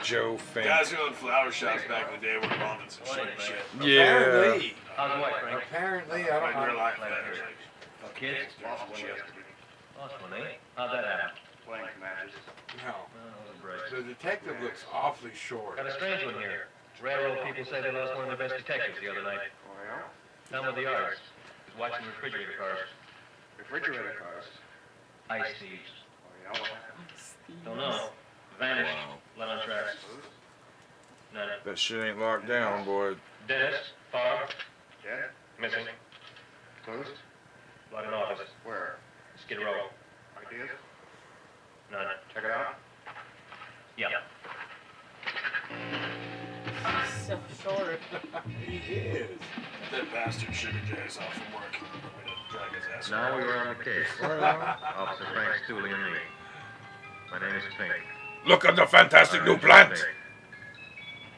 Joe Fink. Guys who owned flower shops back in the day were involved in some shit. Yeah. Apparently. How's the wife, Frank? Apparently, I Like don't real know. life. Kids? Lost one yesterday. Lost one, eh? How'd that happen? Playing matches. No. Oh, break. The detective looks awfully short. Got a strange one here. Railroad people say they lost one of their best detectives the other night. Oh, yeah? Down with the yards. Was watching refrigerator cars. Refrigerator cars. Ice thieves. Oh, yeah? What happened? Don't know. Vanished. Left on tracks. None. That shit ain't locked down, boy. Dennis. Farr. Yeah? Missing. Closed? Blood in office. Where? Skid Row. Ideas? None. Check it out. Yeah. So short. He is. That bastard should have Jay's off from work. We're gonna drag his ass. Now we were on the case. Officer Frank Stooley and me. My name is Fink. Look at the fantastic new plant!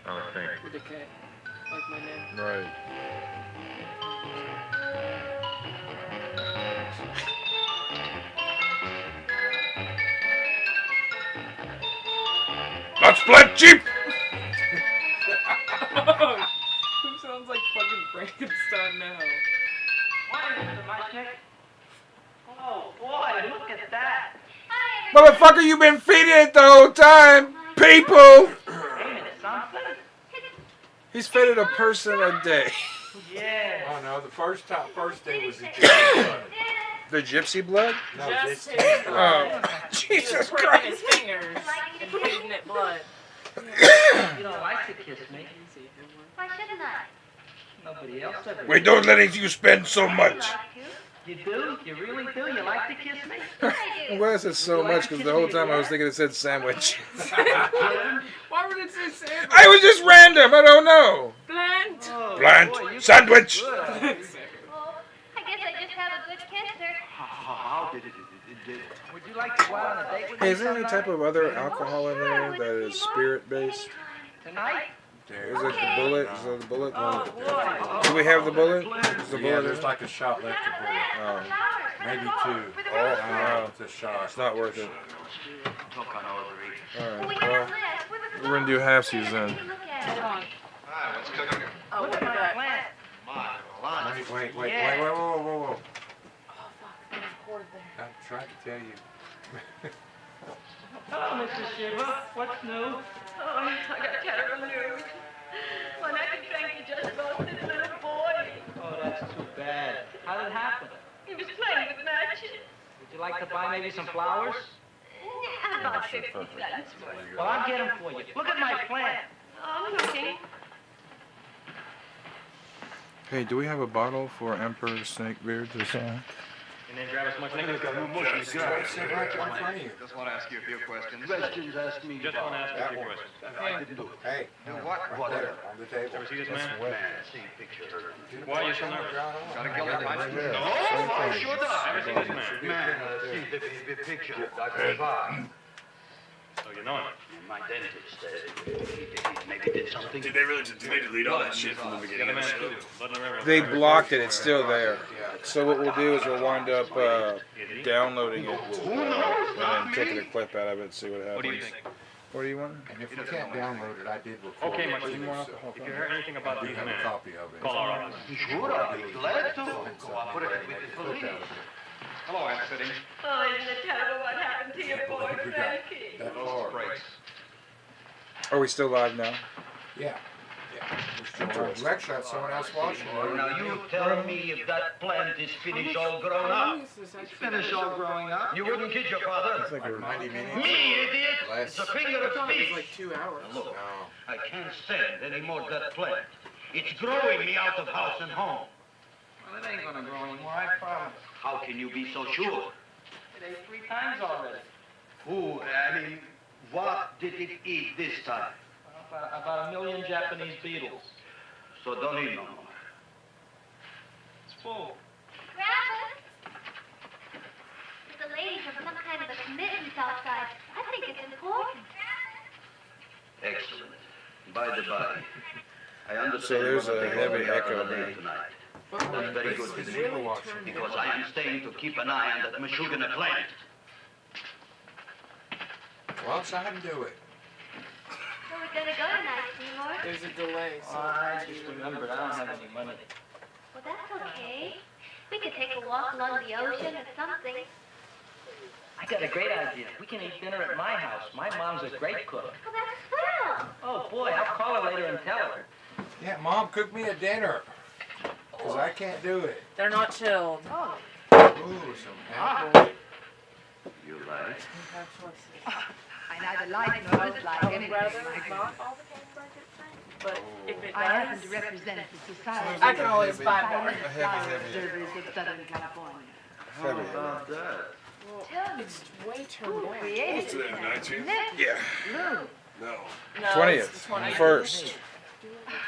I'm Fink. With a K. Like my name. Right. Let's play cheap! Who sounds like fucking Frankenstein now? Morning, Mr. Mushnick. Oh, boy, look at that. Motherfucker, you been feeding it the whole time! People! Ain't it something? He's fed it a person a day. Yeah. Oh no, the first day was the gypsy. The gypsy blood? No, Just this his blood. Oh, He was Jesus pricking his Christ. fingers and feeding it blood. You don't like to kiss me. Why shouldn't I? Nobody else ever. We don't let you spend so much. You do? You really do? You like to kiss me? I do. Why is it so much? Because the whole time I was thinking it said sandwich. Why would it say sandwich? I was just random. I don't know. Plant. Oh, Plant. boy, you Sandwich. good. Well, I guess I just have a good kisser. How did it? Would you like to go out on a date with me Hey, is there any sometime? type of other alcohol in there that is spirit based? Tonight? Is it the bullet? Is it the bullet? Oh boy. Do we have the bullet? Is the Yeah, bullet in there's it? like a shot left to bullet. Oh, Maybe 2. oh, It's a shot. it's not worth it. Talk on all three. All We right. have a Well, list. we're gonna do halfsies then. Look at it. Hi, what's cooking? Oh, Look look at at my that. plant. Wait, Yeah. whoa. Oh fuck, there's a cord there. I'm trying to tell you. Hello, Mrs. Shiva. What's new? Oh, I got terrible nerves. My neck and cranky just roasted a little boy. Oh, that's too bad. How did it happen? He was playing with matches. Would you like to buy maybe some flowers? About 50 cents worth. Well, I'll get them for you. Look at my plant. I'm looking. Hey, do we have a bottle for Emperor Snakebeard this time? In And then grab as much liquor as you want. Right there in front of you. Just want to ask you a few questions. Questions ask me. Just want to ask you a few questions. I didn't do it. Hey, Do what? right there on the table. Ever see this That's man? wet. See picture. Why are you so nervous? Gotta kill that Right there. No, Same I thing. sure not. Ever see this man? Man, see the picture. Dr. Bar. So you know him. My dentist, he maybe did something. Did they delete all that shit from the The beginning other of the man show? too. Blood and Reverend. They blocked it. It's still there. So what we'll do is we'll wind up downloading it and then taking a clip out of it and see what happens. What do you think? What do you want? And if you can't download it, I did record Okay, it. my too, friend. so If you heard anything about you these have men, a copy of it. call our office. Sure, I'll be glad to cooperate with the police. Hello, Aunt Fitting. Oh, isn't it terrible what happened to your boy, Frankie? That far. Are we still live now? Yeah. Yeah. We're still on. You actually have someone else watching. Now you tell me if that plant is finished all grown up. It's Finished all growing up? You wouldn't kid your father. I think we're 90 minutes. Me, idiot! Less. It's a finger of It was speech. like 2 hours. Look, No. I can't stand any more of that plant. It's growing me out of house and home. Well, it ain't gonna grow anymore, I promise. How can you be so sure? It ate 3 times already. Who, what did it eat this time? About 1 million Japanese beetles. So don't eat no more. It's full. Grandpa? If the ladies have some kind of a commitment outside, I think it's important. Excellent. By the by, I understand So there's you're a gonna take heavy over the echo other day there. tonight. But That's like, very this good is to really see. turned Because it I on. am staying to keep an eye on that Meshuggah plant. Well, it's time to do it. So we're gonna go tonight, Seymour. There's a delay. So I just remembered I don't have any money. Well, that's okay. We could take a walk along the ocean or something. I got a great idea. We can eat dinner at my house. My mom's a great cook. Well, that's swell. Oh, boy, I'll call her later and tell her. Yeah, Mom, cook me a dinner. Because I can't do it. They're not chilled. Oh. Ooh, some apple. You like? I neither like nor dislike I would anything. rather not all the hamburgers, but if it I happen does, to represent the Society I can always buy more. Silent Flower Observers of Southern California. How about that? Tell me, it's way turned who on. created What's today, this? 19th? Yeah. Lou. No. no, 20th. it's the 20th. First.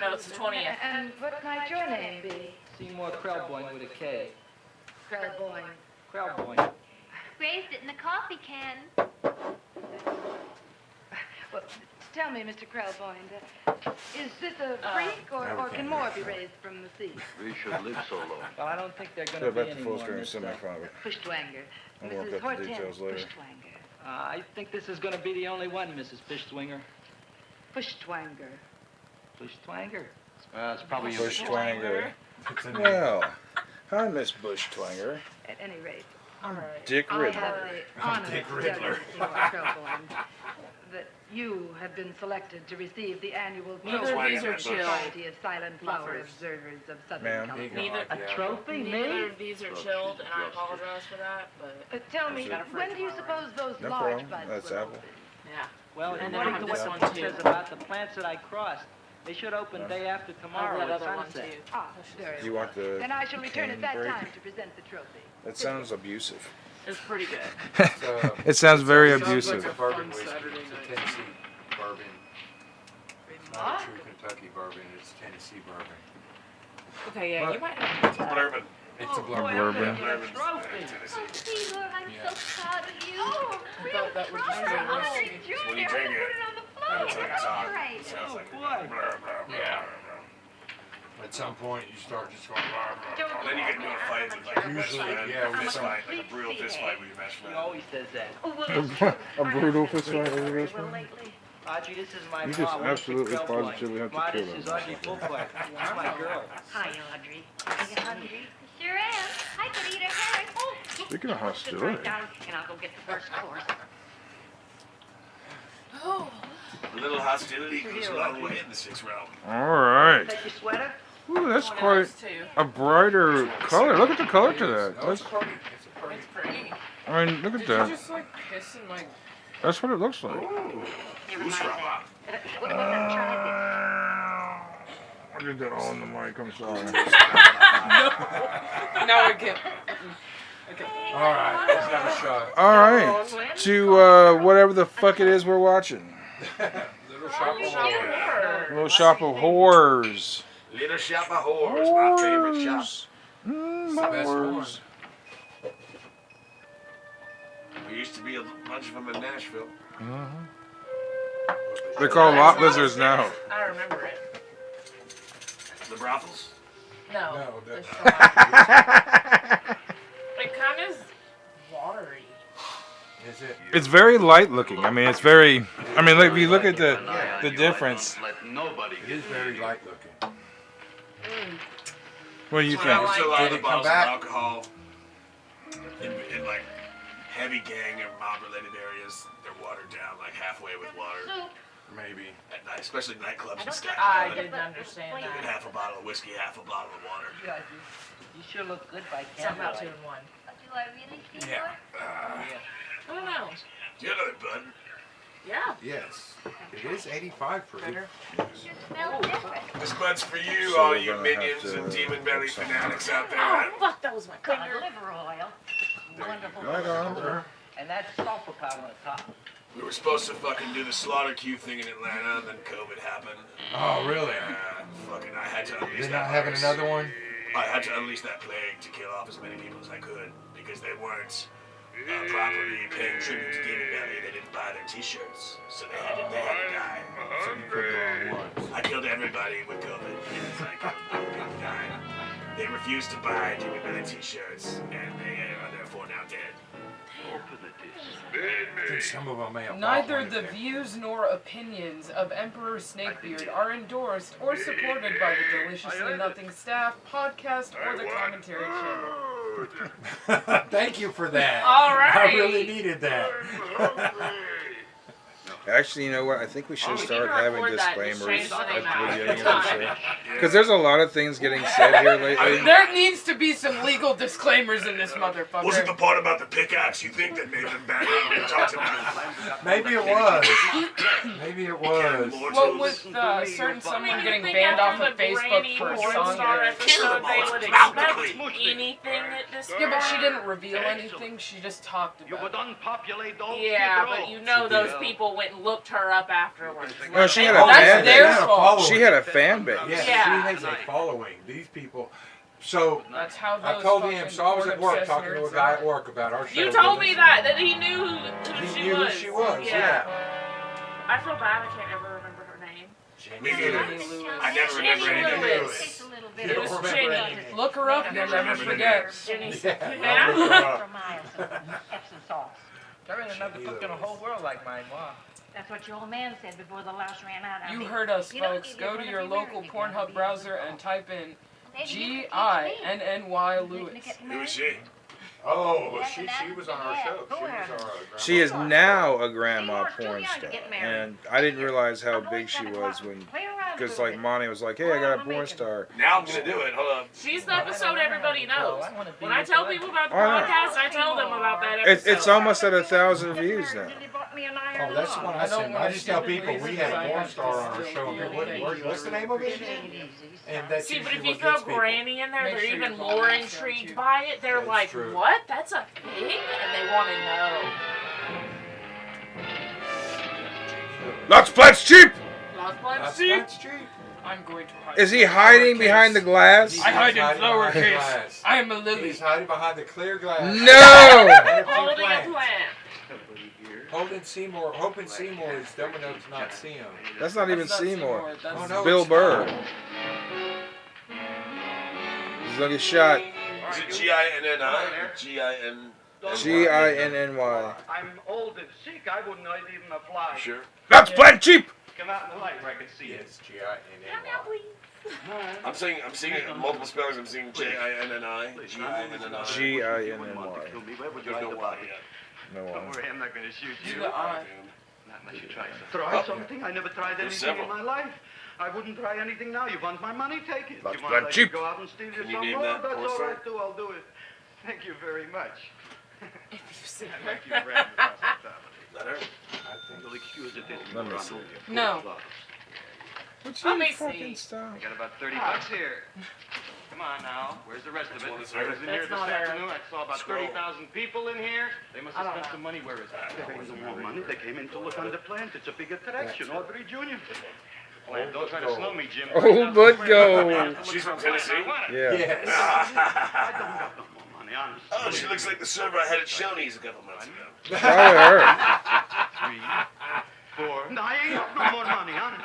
No, it's the 20th. And what might your name be? Seymour Krelboyne with a K. Krelboyne. Krelboyne. Raised it in the coffee can. Well, tell me, Mr. Krelboyne, is this a freak or can more be raised from the sea? We should live so long. Well, I don't think they're So going to be about the any full more, screen Miss, semi-final. Pushwanger. I'll work Mrs. out the Hortense details later. Pushwanger. I think this is going to be the only one, Mrs. Pishtwinger. Pushwanger. Pishtwanger. It's probably Bush Twanger. It's in there. Well, hi, Miss Bush Twanger. At any rate, All right. Dick I Riddler. have the honor Dick to tell Riddler. you, Seymour Krelboyne, that you have been selected to receive the annual Neither of these are chilled. Society of Silent Flower Fluffers. Observers of Southern Ma'am. California. Neither, Yeah. Trophy, neither of these are chilled, and I apologize for that, but Tell me, Got it for when do you tomorrow. suppose those No large problem. buds That's will apple. open? yeah. Well, And according then to I what have the this book one, too. says about the plants that I crossed, they should open day after I have tomorrow that at other one sunset. too. Ah, very Do you well. want the Then I shall return at cane that break? time to present the trophy. That sounds abusive. It's pretty good. It sounds very Sounds like abusive. a Bourbon fun whiskey. Saturday It's a night. Tennessee bourbon. It's not a true Kentucky bourbon. It's Tennessee bourbon. Okay, yeah, you But- might have to Blurban. It's a Oh, boy, bourbon. I'm Bourbon. gonna get a Blurban's trophy. Tennessee. Oh, Seymour, I'm Yeah. so proud of you. Oh, I thought that would just be a Audrey whiskey. Jr. What do you drink put it? it on the floor. It's like a song. Right. Sounds like boy. blah, blah, blah, Yeah. blah, At some point, you start just going. Blah, blah, blah. Then you get into a fight with like your best Usually, friend. yeah, we Fist some- fight, like a brutal fist fight with your best He friend. always says that. Oh, well, A brutal fist fight with your best friend? lately. Audrey, this is my You mom. just Audrey absolutely Krelboyne. positively have to Ma, kill this him. is Audrey Fulbright. That's my girl. Hi, Audrey. Are you hungry? Sure am. I could eat her head. Oh, Speaking of Sit right hostility. down, and I'll go get the first course. Oh, A little hostility goes a long way in the sixth round. All right. Take your sweater. Ooh, that's one quite else too. a brighter color. Look at the color to that. No, it's That's, pretty. It's a pretty. It's pretty. I mean, look at Did you that. just like piss in my... That's what it looks like. Ustrava. What about try I did that all in the mic. I'm sorry. Now I can't. All right, let's have a shot. All right, to whatever the fuck it is we're watching. Little Shop of Horrors. Little Shop of Horrors. Little Shop of Horrors, my favorite shop. It's the best one. There used to be a bunch of them in Nashville. They're called lot lizards now. I remember it. The brothels? No. No, the the- It kind of is watery. Is it? It's very light looking. I mean, it's very. I mean, like, if you look at the difference. It is very light looking. What do you When I think? was still out Did of it the come bottles of back? alcohol in like heavy gang or mob related areas, they're watered down like halfway with water. Maybe. At night, especially nightclubs and stuff. I didn't understand You get that. half a bottle of whiskey, half a bottle of water. You sure look good by Something about 2 candlelight. in 1. Do I really see Yeah. I don't know. Do you have another bud? Yeah. Yes. It is 85 proof. smell different? This bud's for you, So all we're you gonna have minions to and demon belly put something fanatics out there. Oh, fuck, that was my God, finger. liver oil. Wonderful. Right on. And that sulfur powder on top. We were supposed to fucking do the slaughter queue thing in Atlanta, and then COVID happened. Oh, really? Fucking, I had to unleash They're that not having virus. another one? I had to unleash that plague to kill off as many people as I could because they weren't properly paying tribute to Demon Belly. They didn't buy their T-shirts, so they had to die. So you put the wrong ones. I killed everybody with COVID. Yes, I killed people died. They refused to buy Demon Belly T-shirts, and they are therefore now dead. I think some of them may have Neither bought the one. views nor opinions of Emperor Snakebeard are endorsed or supported by the Deliciously Nothing staff, podcast, or the commentary channel. Thank you for that. All right. I really needed that. Actually, you know what? I think we should Oh, we start need to having record that and disclaimers change the at name the out. beginning of the show. Because there's a lot of things getting said here lately. There needs to be some legal disclaimers in this motherfucker. Was it the part about the pickaxe you think that made them bad when we talked about? Maybe it was. Maybe it was. What with certain someone getting banned off of Facebook for a song? Star episode, they would expect anything at this Yeah, but she point. didn't reveal anything. She just talked You about would unpopulate those Yeah, people. but you know those people went and looked her up afterwards. No, she had a That's fan their base. fault. She had a fan base. Yeah, Yeah. she has a following. These people. So That's how those I told him. fucking So I was at work porn talking to a obsessed guy nerds at work about our show. You told me that he knew who He she knew was. who she was. Yeah. I feel bad. I can't ever remember her name. Me neither. I never remember Jenny anything. Lewis. Takes a little You bit It don't was remember Jenny. anything. Look her up, you'll never forget. Jenny. Yeah. Yeah. I'll look her up. for miles of Epsom salts. There ain't another book in the whole world like mine, wow. That's what your old man said before the louse ran out. I You mean, heard us, you don't folks. give Go your to your brother local married, Pornhub you browser know, and type in Maybe you could teach me. G-I-N-N-Y Lewis. Who is she? Oh, she was on our show. She was our. She is now a grandma Seymour's too porn young to star, get married. and I didn't realize how I've always big she gotta go was out and when, play around a because little like bit. Monty was like, "Hey, I got a porn star." Now I'm gonna do it. Hold on. She's the episode everybody knows. I wanna be When I your tell collector. people about the Why not? podcast, I tell them about that episode. It's almost at 1,000 views now. Nearly bought me an Oh, iron that's the lung. one I I don't sent. wanna I just tell see the people we reasons had I a porn have to star on our still show. feel What's the name of it? And that's See, but if usually you what throw gets people. Granny in there, Make they're sure even your more comments down, intrigued too. by it. They're That's like, true. what? That's a thing? And they want to know. Lots Plat's cheap. Lost Blood That's Sheep? cheap. I'm going to hide. Is he hiding behind the glass? I hide in He's hiding behind the lowercase. glass. I am a lily. He's hiding behind the clear glass. No. And a few Holding a plants. plant. Hoping Seymour is dumb enough to not see him. That's not even That's not Seymour. That's Oh, no. Bill it's Burr. not. He's gonna get shot. Is it G-I-N-N-I or G-I-N? G-I-N-N-Y. I'm old and sick. I wouldn't even apply. Sure. Lots Plat cheap. Come out in the light where I can see it. It's G-I-N-N-Y. I'm seeing multiple spellings. I'm seeing J-I-N-N-I, G-I-N-N-I. G-I-N-N-Y. Where would you There's like no to Y buy it? yet. No Don't one. worry, I'm not going to shoot Do you. the eye. Not unless you try something. Try something? I never tried There's anything in several. my life. I wouldn't try anything now. You want my money? Take it. That's You want blood to cheap. go out and steal your Can you some name more? that That's porn all star? right, too. I'll do it. Thank you very much. If you see I her. like you, Reverend, hospitality. That her? You'll excuse it if Let me run see. over. No. What's Let your me fucking see. style? I got about $30 here. Come Come on now. Where's the rest of it? I was in here That's this not her. afternoon. I saw about 30,000 people in here. They must have spent some money. Where is it? There ain't no more money. They came in to look on the plant. It's a big attraction. Audrey Jr. Plant. Don't try to snow me, Jim. Oh, but go. She's from Tennessee? Yeah. Yes. I don't got no more money, honestly. Oh, she looks like the server I had at Shoney's a couple months ago. Probably her. 3, 4. No, I ain't got no more money, honest.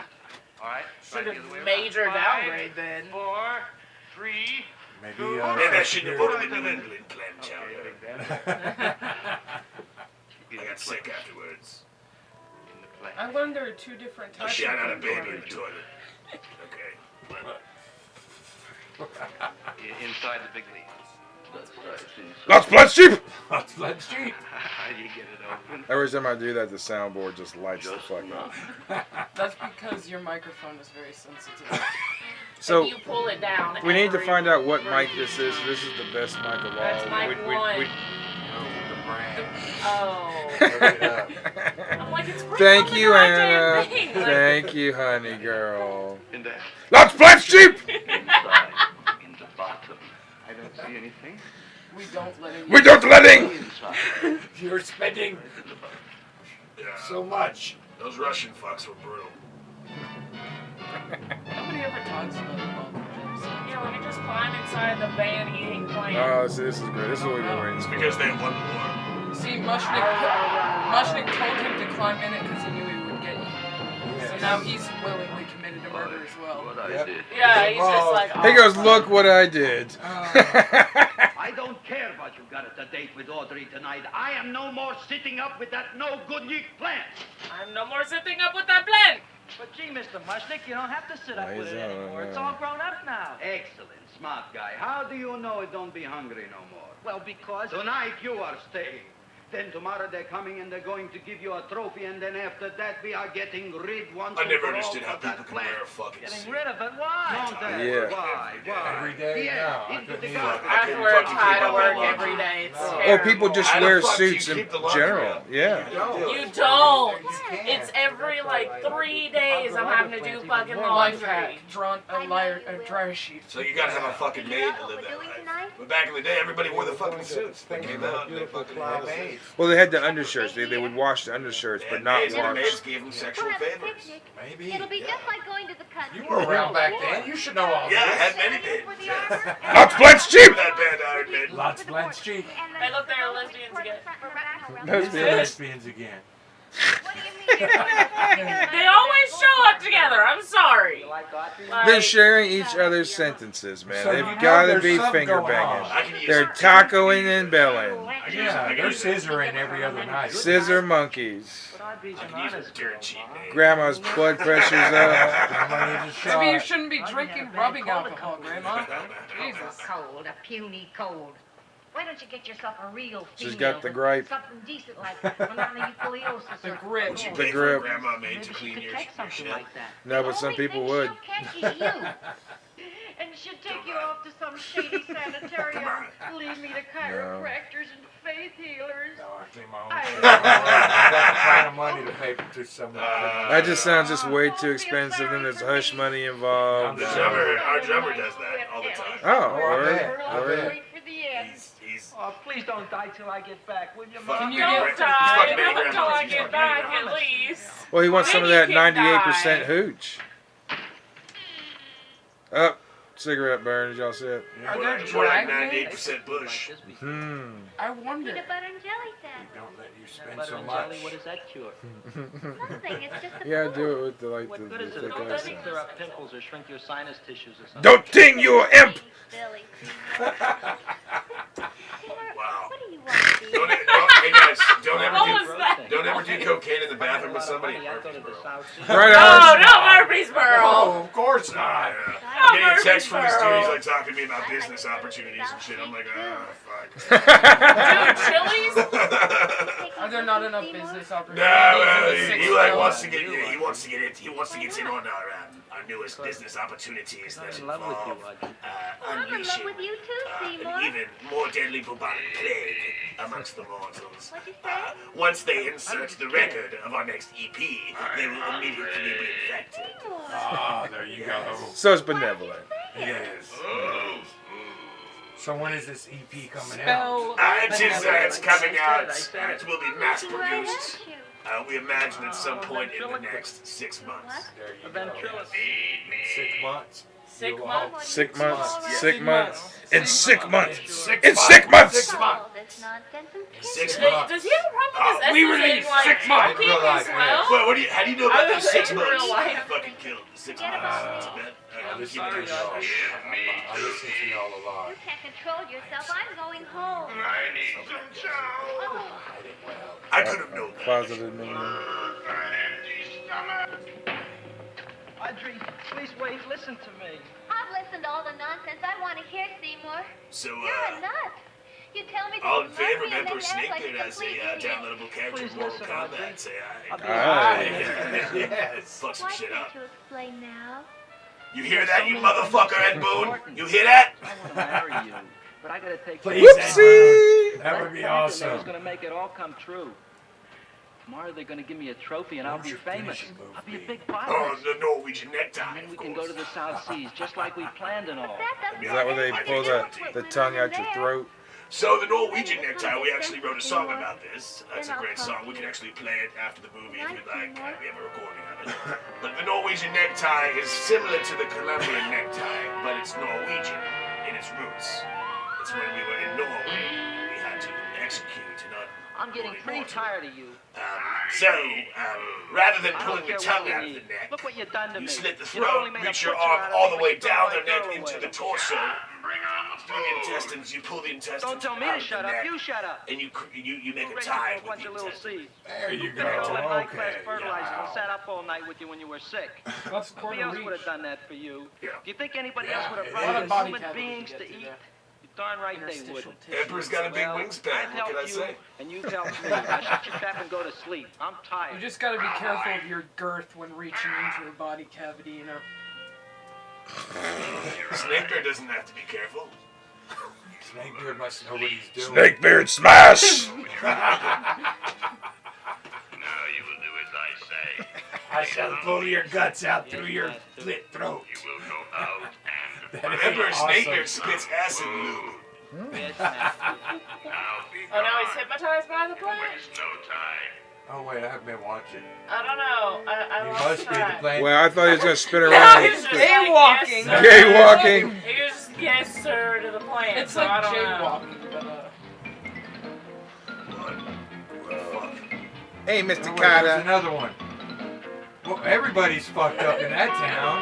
All right. Should have major downgrade then. 4, 3. Maybe, Maybe I shouldn't have voted the New England clam chowder. I got sick afterwards. I learned there are 2 different I types shot of out a baby in porridge. the toilet. Okay. Inside the big league. Lots blood sheep. Lots blood sheep. How do you get it open? Every time I do that, the soundboard just lights the fuck up. That's because your microphone is very sensitive. So If you pull it down. we need to every- find out what mic this is. This is the best mic of all. That's mic one. Oh. I'm like, it's great. Thank on the you, goddamn Anna. thing. Like, Thank you, honey girl. In there. Lots blood sheep. Inside. In the bottom. I don't see anything. We don't let it. We don't letting. Inside. You're spending so much. Those Russian fucks were brutal. Nobody ever talks about the Yeah, we can just climb inside the van eating plane. Oh, see, this is great. This is what we've been waiting It's for. because they won the war. See, Mushnick told him to climb in it because he knew he would get eaten. So now he's willingly committed to murder as well. What I did. Yeah, he's just like, oh. He goes, look what I did. I don't care what you got at the date with Audrey tonight. I am no more sitting up with that no good yeek plant. I'm no more sitting up with that blend. But gee, Mr. Mushnick, you don't have to sit up No, with he's it not, anymore. It's no. all grown up now. Excellent, smart guy. How do you know it don't be hungry no more? Well, because... Tonight you are staying. Then tomorrow they're coming and they're going to give you a trophy, and then after that we are getting rid once I and never for all understood how of that people can plant. wear a fucking Getting suit. rid of it? Why? Don't they? Yeah. Why? Every day? Yes, No, I into couldn't the either. garbage. I have to wear a tie to work every day. It's Oh, terrible. people just How the wear fuck do you suits in keep the laundry general. up? Yeah. You don't. It's every like 3 days I'm having to do fucking Life laundry. hack, a dryer sheet. So you gotta have a fucking maid to live that life. But back in the day, everybody wore the fucking suits. They came out and they fucking wore the suits. Well, they had the undershirts. They would wash the undershirts, but not Maids wash. gave them sexual favors. Maybe. It'll be just like going to the country. You were around back then. You should know all Yeah, I this. had many maids. Lots blood sheep. That band Iron Maiden. Lots blood sheep. Hey, look, there are lesbians again. Lesbians again. They always show up together. I'm sorry. Like, They're sharing each other's sentences, man. So you They've know got to there's be something finger going on. banging. They're tacoing and belling. Yeah, they're scissoring every other night. Scissor monkeys. But I'd be I an could use a honest dirt girl. cheap name. Grandma's blood pressure's up. Somebody needs a Maybe you shot. shouldn't be drinking rubbing alcohol, Grandma. Jesus. Cold, a puny cold. Why don't you get yourself a real She's female got the with gripe. Something decent like mononucleosis The or grip. Would you The pay for grip. Grandma maid Maybe to she clean could your take something shit? like that. No, but some people would. The only thing she'll catch is you. And she'll take you off to some shady sanitarium, leave me to chiropractors and faith healers. No, I came on. I got the kind of money to pay for someone. That just sounds just way too expensive. Then there's hush money involved. Our drummer does that all the time. Oh, word. Wait for the end. He's Oh, please don't die till I get back, will you, Fucking Mom? you Don't get- die. fucking many Not until I grandmas. get back, at least. Well, he wants some of that Then you can 98% die. hooch. Up. Cigarette burn. Did y'all see it? Are We're there like drag 98% bush. I wonder. Peanut butter and jelly sandwich. Don't let you spend Butter so and much. jelly, what does that cure? Nothing, it's just a Yeah, do it with the like What the good is it? thick Don't ice. let it clear up pimples or shrink your sinus tissues or something. Don't ting, you imp! Billy. Wow. What do you want to be? Hey guys, don't What was that? ever do cocaine in the bathroom with somebody. I go to the South Sea. Right Oh, on. no, Murfreesboro. Oh, of course not. I'm getting a text from this dude. He's Murfreesboro. like talking to me about business opportunities and shit. I'm like, fuck. Dude, Chili's? Are there not enough business opportunities? No, in the he 6 like zone? wants to get in on our newest business opportunities that I'm in love with you, involve Audrey. I'm in love unleashing with you too, Seymour. an even more deadly bubonic plague amongst the mortals. What'd you say? Once they insert the record of our next EP, they will immediately be infected. Ah, there you go. So it's benevolent. Yes. So when is this EP coming Spell. out? It's coming out. It will be mass produced. We imagine at some point in the next 6 months. There you go. 6 months. 6 months. 6 months. Yeah. 6 months. In 6 months. Six In 6 months. 6 months. 6 months. Does he have a problem with this? We released 6 months. Real life, Well? Well, how do you know about those 6 in months? real life. Fucking killed the 6 months. I listen to y'all. I listen to y'all a lot. You can't control yourself. I'm going home. I could have known that. Positive meaning. Audrey, please wait. Listen to me. I've listened to all the nonsense I want to hear, Seymour. So, You're a nut. You tell me that all you in favor love me of and then Emperor you act like SNAKEBEARD a as a complete idiot. downloadable character in Mortal Kombat, say aye. Aye. Yes. Fuck some Why shit can't up. you explain now? You hear that, you motherfucker, Ed Boon? You hear that? I want to marry you, but I got to take Please, Whoopsie! That would be That was awesome. going to make it all come true. Tomorrow they're going to give me a trophy and I'll be famous. I'll be a big Oh, pilot. the Norwegian necktie, And then we of can go course. to the South Seas just like we planned and all. Is that where they pull the tongue out your throat? So the Norwegian necktie, we actually wrote a song about this. That's a great song. We can actually play it after the movie if you'd like. We have a recording of it. But the Norwegian necktie is similar to the Colombian necktie, but it's Norwegian in its roots. It's when we were in Norway, we had to execute an I'm getting pretty tired of you. rather than I don't pulling the care tongue what out you of the need. neck, Look what you've done to you me. slit the You not only throat, made a reach your butcher arm out of all me, the but way you threw down my the neck girl into away. the torso. Through the intestines, you pull the intestines Don't tell me out to of shut the up. neck, You shut up. and you make You a raised tie a with bunch the of little intestines. seeds. There you go. All that high-class Okay. fertilizer and sat up all night with you when you were sick. That's Nobody else would have done that for you. Yeah. Do you think anybody Yeah, else would have it brought is. Body human cavity beings to to get to eat? that. You're darn right they would. Emperor's got a big Well, wingspan. I've What can I helped you, say? and you've helped me. Now shut your trap and go to sleep. I'm tired. You just gotta be careful of your girth when reaching into your body cavity, you know. SNAKEBEARD doesn't have to be careful. SNAKEBEARD must know what he's doing. Snakebeard smash! Now you will do as I say. I shall pull your guts out through your slit throat. You will go out and Emperor awesome. SNAKEBEARD spits acid lube. Yes, Master. now be Oh, now he's gone. hypnotized by the plane? Waste no time. Oh wait, I haven't been watching. I don't know. I You lost must be the track. plane. Well, I thought he was gonna spin No, around. he's just Jaywalking. like, yes, sir. Jaywalking. He was just yes sir to the plane. It's so like I don't know. jaywalking, but Hey, Oh, Mr. wait, there's Carter. another one. Well, everybody's fucked up in that town.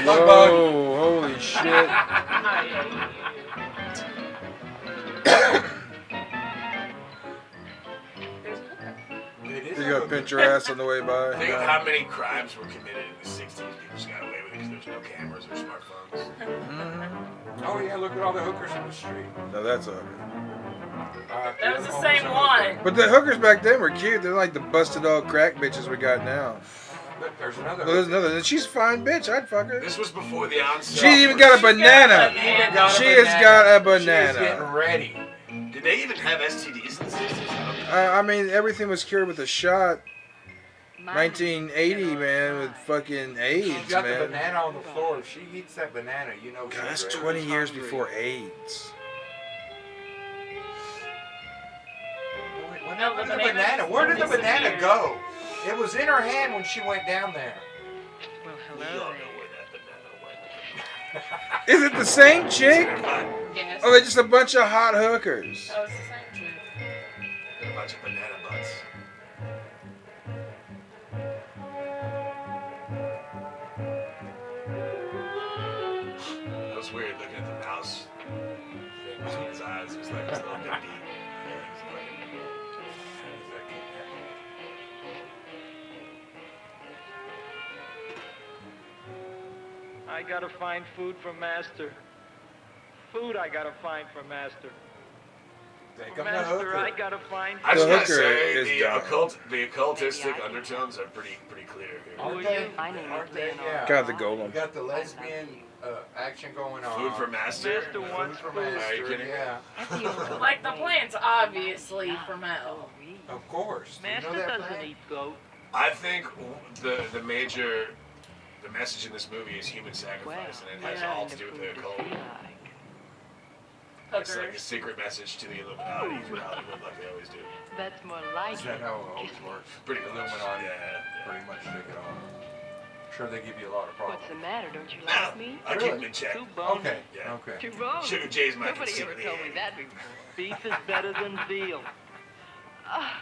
Whoa, holy shit. It is You gonna pinch your ass on the way by? Think of how many crimes were committed in the 60s. People just got away with it because there was no cameras or smartphones. Oh yeah, look at all the hookers in the street. No, that's a. That was the same one. But the hookers back then were cute. They're like the busted old crack bitches we got now. Look, there's another. Well, there's another. She's a fine bitch. I'd fuck her. This was before the onset. She even got a banana. She has got a She's getting banana. ready. Did they even have STDs in the 60s? I mean, everything was cured with a shot. 1980, man, with fucking AIDS, She's got the man. banana on the floor. If she eats that banana, you know God, she's that's ready. 20 years before AIDS. Where No, did the the banana banana? Where did the banana disappeared. go? It was in her hand when she went down there. Well, We all hello know there. where that banana went. Is it the same chick? yes. Or are they just a bunch of hot hookers? Oh, it's the same chick. A bunch of banana butts. That was weird looking at the mouse thing between his eyes. It was like his little baby. I gotta find food for Master. Food I gotta find for Master. Take For him the Master, hooker. I gotta find I just The gotta hooker say, is the dumb. occultistic undertones are pretty clear here. Aren't they? Aren't they? Yeah. God, the You golem. got the lesbian action going on. Food for Master? Master wants Food for food. Master, Are you kidding me? yeah. Like the plant's obviously for Mel. Of course. You Master know that doesn't plant? eat goat. I think the message in this movie is human sacrifice, and it has all to do with the occult. It's like a secret message to the Illuminati through Hollywood, like they always do. That's more like Is that how it always works? Pretty much. Illuminati. Yeah. Pretty much stick it on. Sure, they give you a lot of problems. What's the matter? Don't you like me? I keep them in check. Two bones. Okay. Yeah. Okay. Two bones. Sugar Jay's my Nobody ever conceit. told me that before. Beef is better than veal. Ah,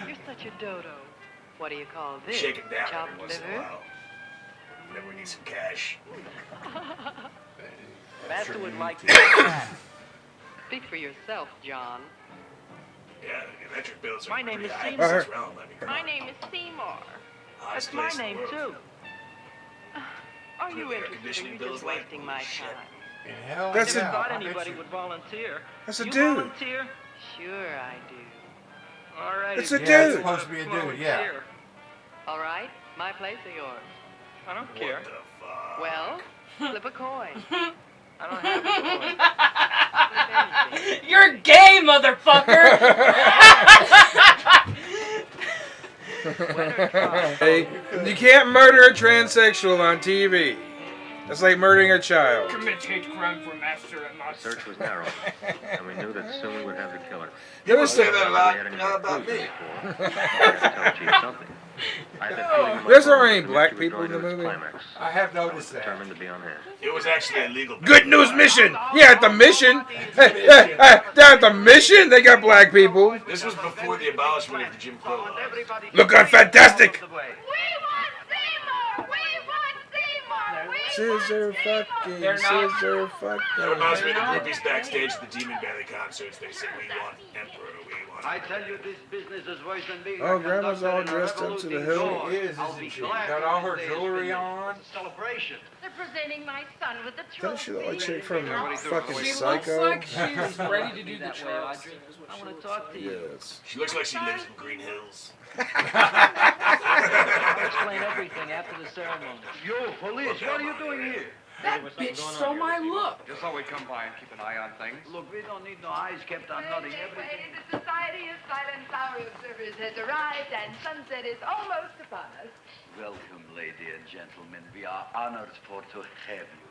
you're such a dodo. What do you call this? Shake it down Chopped every once in a liver? while. Whenever we need some cash. Master would like to. Speak for yourself, John. Yeah, the electric bills are My name pretty is high in Seymour. this realm. I mean, come My on. name is Seymour. Hottest That's my place in the name, world. too. Are With you air interested or conditioning you bills just like wasting my shit. time? In hell, That's yeah, a- Thought I bet anybody you- would volunteer. That's a You dude. volunteer? Sure I do. All right. It's a Yeah, dude. it's supposed to be a dude, yeah. Volunteer. All right, my place or yours? I don't care. What the fuck? Well, flip a coin. I don't have a choice. You're gay, motherfucker! Hey, you can't murder a transsexual on TV. That's like murdering a child. Commit hate crime for master and The master. search was narrow, and we knew that soon we would have the killer. You ever say that a lot? We had any Not about clues me. before. I had to tell Chief something. I had that feeling in my There's bones already that black mystery was people in the drawing to its movie. climax. I have I was noticed that. determined to be on hand. It was actually illegal. Good news mission. Yeah, at the mission. Hey, down at the mission, they got black people. This was before the abolishment of the Jim Crow laws. Look on fantastic. We want Seymour! We want Seymour! We Scissor fucking, They're not- scissor That fucking. reminds me of the groupies backstage at the Demonbelly concerts. They said, we want Emperor, we want I tell you, this business is worse than being Oh, a Grandma's conductor all in a dressed up to the revoluting hilt. door. She is, I'll isn't be she? glad Got when all this her day is jewelry finished. on. It's a celebration. They're presenting my son with the Doesn't she look like chick from fucking She looks Psycho? like she's ready to do the Charleston. Is what I she want looks to talk like. to you. Yes. She looks like she lives in Green Hills. I'll explain everything after the ceremony. You, police, what are you doing here? That bitch stole my look. Just thought we'd come by and keep an eye on things. Look, we don't need no eyes kept on nothing. Everything. The Society of Silent Hour Observers has arrived and sunset is almost upon us. Welcome, lady and gentlemen. We are honored to have you.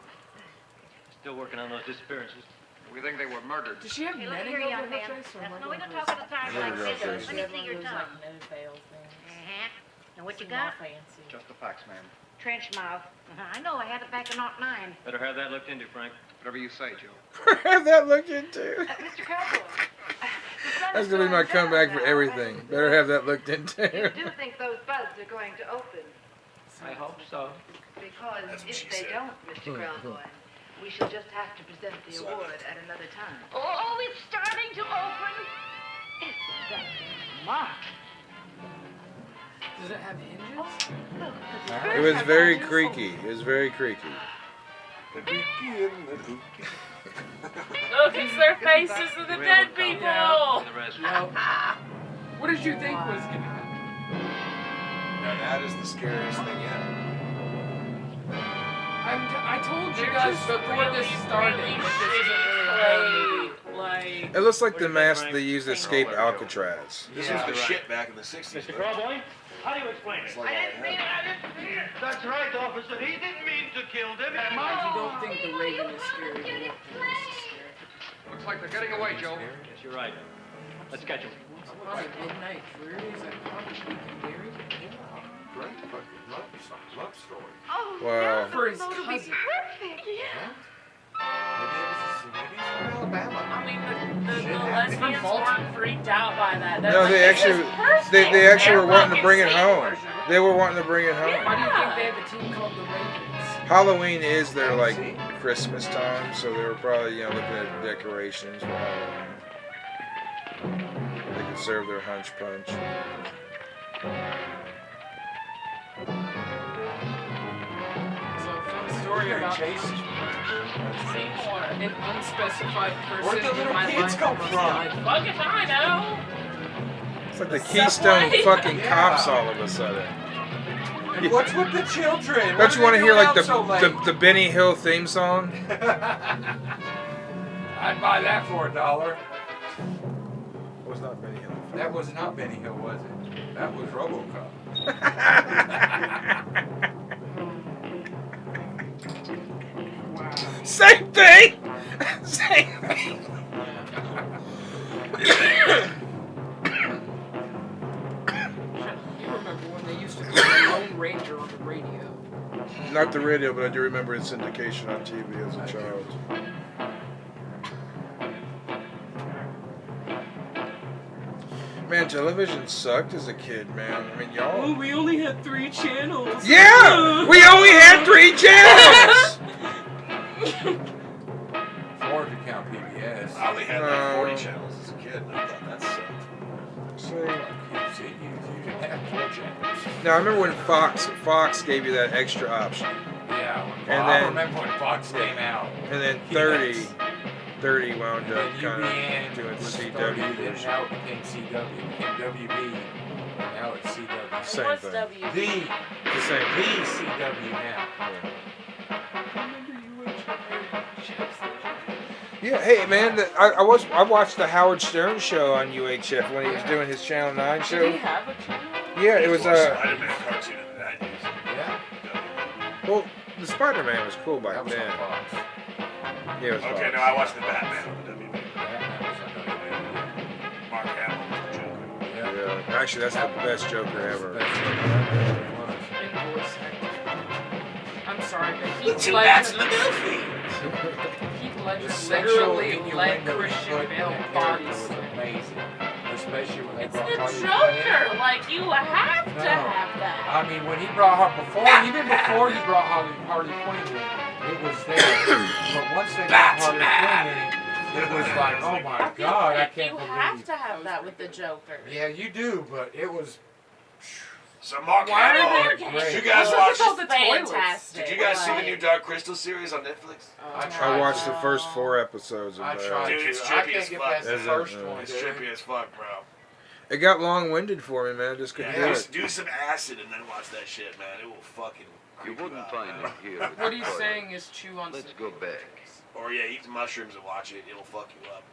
Still working on those disappearances. We think they were murdered. Does she have Hey, look netting here, over young her man. face? Or That's am I no, we going don't talk at a time Yeah, like we this. got Let this. me see your tongue. Now, what you got? Fancy. Just the facts, ma'am. Trench mouth. I know, I had it back in '09. Better have that looked into, Frank. Whatever you say, Joe. Have that looked into. Mr. Cowboy. That's gonna be my comeback for everything. Better have that looked You into. do think those buds are going to open? I hope so. Because That's what if she they said. don't, Mr. Krelboy, we shall just have to present the award at another time. Oh, it's starting to open. Isn't that smart? Does it have hinges? Look, It was very creaky. It was very creaky. Look, it's their faces of the dead people! The rest. What did you think was gonna happen? Now that is the scariest thing yet. I told you guys before this started that this isn't really a horror movie. Like, It looks like the mask they used to escape Alcatraz. This Yeah. was the shit back in the 60s. Mr. Crowboy, how do you explain it? I didn't mean it. I didn't mean it. That's right, officer. He didn't mean to kill them. If you don't think the Raven is scary, you won't think this is scary. Looks like they're getting away, Joe. Yes, you're right. Let's catch him. On a midnight cruise at Ponio, Gary. Great fucking love story. Oh, Wow. For his that'll be cousin. perfect. Yeah. Maybe it's from Alabama. I mean, the lesbians weren't freaked out by that. They're No, like, they "This actually, is perfect." they actually were They're wanting to bring it fucking home. saviors. They were wanting to bring it home. Why do you think they have a team called the Ravens? Halloween is their like Christmas time, so they were probably looking at decorations for Halloween. They could serve their hunch punch. So, fun story about Seymour, an unspecified person Where'd the in little my kids life come almost from? died. Fuck if I know. It's like the Subway? Keystone fucking Yeah. Cops all of a sudden. And what's with the children? Don't you want to hear like the the Benny Hill theme song? I'd buy that for $1. It was not Benny Hill. That was not Benny Hill, was it? That was RoboCop. Same thing. Same thing. You remember when they used to do the Lone Ranger on the radio? Not the radio, but I do remember its syndication on TV as a child. Man, television sucked as a kid, man. I mean, y'all. Oh, we only had 3 channels. Yeah! We only had 3 channels! 4 if you count PBS. I only had like 40 channels as a kid, and I thought that sucked. See, you didn't have 4 channels. Now, I remember when Fox gave you that extra option. Yeah, And I then, remember when Fox came out. And then 30 wound up kind of doing CW. Then now it became CW. It became WB. And now it's CW. Same What's thing. WB? The same thing. The CW now. Yeah, hey man, I watched the Howard Stern show on UHF when he was doing his Channel 9 show. Did he have a channel? Yeah, it was Spider-Man cartoon in the 90s. Yeah. Well, the Spider-Man was cool back That was then. on Fox. Yeah, it was Okay, Fox. no, I watched the Batman on the WB. Batman was on WB. Mark Hamill was the Joker. Yeah, actually, that's the best Joker ever. In voice acting. I'm sorry, but Heath Two bats in the Ledger. movie. Heath Ledger Sexual literally innuendo let he Christian put in Bale that body character was slam. amazing. Especially when they It's brought the Harley Joker. Quinn. Like, you have to No. have that. I mean, when he brought even before you brought Harley Quinn in, it was there. But once they brought Harley Quinn in, it was like, oh my I feel God, I like can't you believe. have to have that with the Joker. Yeah, you do, but it was. So Mark Why Hamill, are Great. did you guys Look watch? at all the fantastic. Did you guys see the Like- new Dark Crystal series on Netflix? I watched the first 4 episodes of I that. tried Dude, to. it's I trippy can't as get fuck. past the Is it? first Yeah. one, It's dude. trippy as fuck, bro. It got long-winded for me, man. I just couldn't do Yeah, it. do some acid and then watch that shit, man. It will fucking. You wouldn't out, find man. it here. What he's saying is chew on Let's some go back. Or yeah, eat some mushrooms and watch it. It'll fuck you up.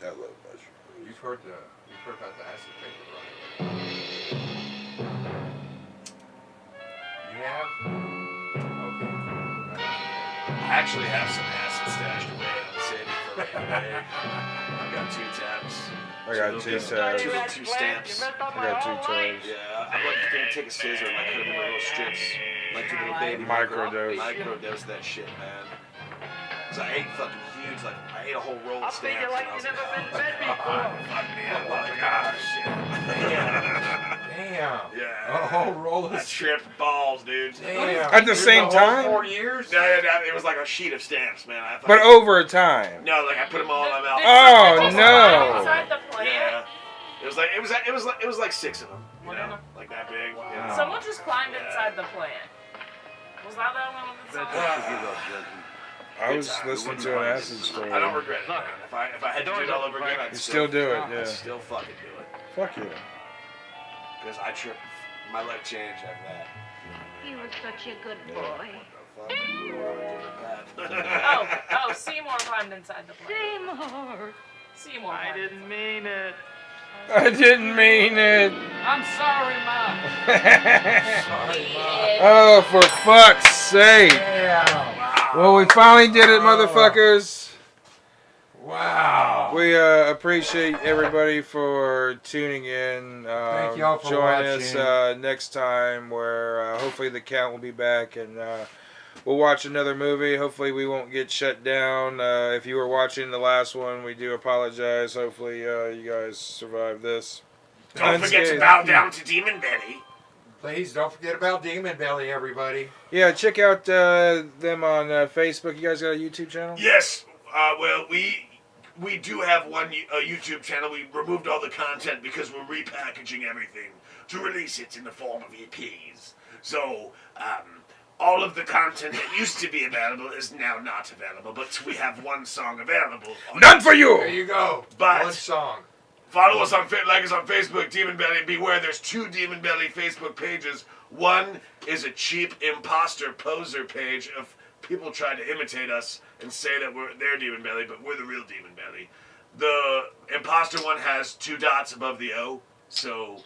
I love mushrooms. You've heard about the acid paper, right? You have? Okay. I actually have some acid stashed away. I'm saving it for later today. I got 2 tabs. I got 2 tabs. Two stamps. I got 2 tabs. Yeah, I'm like gonna take a scissor and like cut them into little strips, like do little baby Microdose. microdose that shit, man. So I ate fucking huge, like I ate a whole roll of stamps. And I was like, oh, fuck me, oh my god, shit. Damn. Yeah. A whole roll I of tripped balls, dude. Damn. At the same whole time? 4 years? No, it was like a sheet of stamps, man. I But over a time. No, like I put them all in my mouth. Oh, no. Inside the plant? Yeah. It was like 6 of them, you know, like that big. Yeah. Someone just climbed inside the plant. Was that that one with the song? I was listening to an acid story. I don't regret it, man. If I had to do it all over again, I'd You still do it, yeah. I'd still fucking do it. Fuck you. Because I tripped. My life changed after that. You were such a good boy. Oh, Seymour climbed inside the plant. Seymour. I didn't mean it. I didn't mean it. I'm sorry, Mom. Oh, for fuck's sake. Well, we finally did it, motherfuckers. Wow. We appreciate everybody for tuning in. Thank y'all for join watching. us next time where hopefully the count will be back and we'll watch another movie. Hopefully we won't get shut down. If you were watching the last one, we do apologize. Hopefully you guys survive this. Don't forget to bow down to Demon Belly. Please don't forget about Demon Belly, everybody. Yeah, check out them on Facebook. You guys got a YouTube channel? Yes. Well, we do have one YouTube channel. We removed all the content because we're repackaging everything to release it in the form of EPs. So, all of the content that used to be available is now not available, but we have one song available. None for you! There you go. But one song. Follow us on like us on Facebook, Demon Belly. Beware, there's 2 Demon Belly Facebook pages. One is a cheap imposter poser page of people trying to imitate us and say that they're Demon Belly, but we're the real Demon Belly. The imposter one has 2 dots above the O, so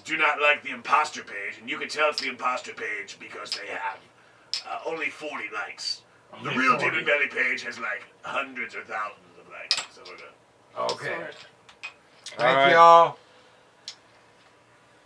do not like the imposter page, and you can tell it's the imposter page because they have only 40 likes. The Only real 40. Demon Belly page has like hundreds or thousands of likes. So we're good. Okay. All Thank right. y'all.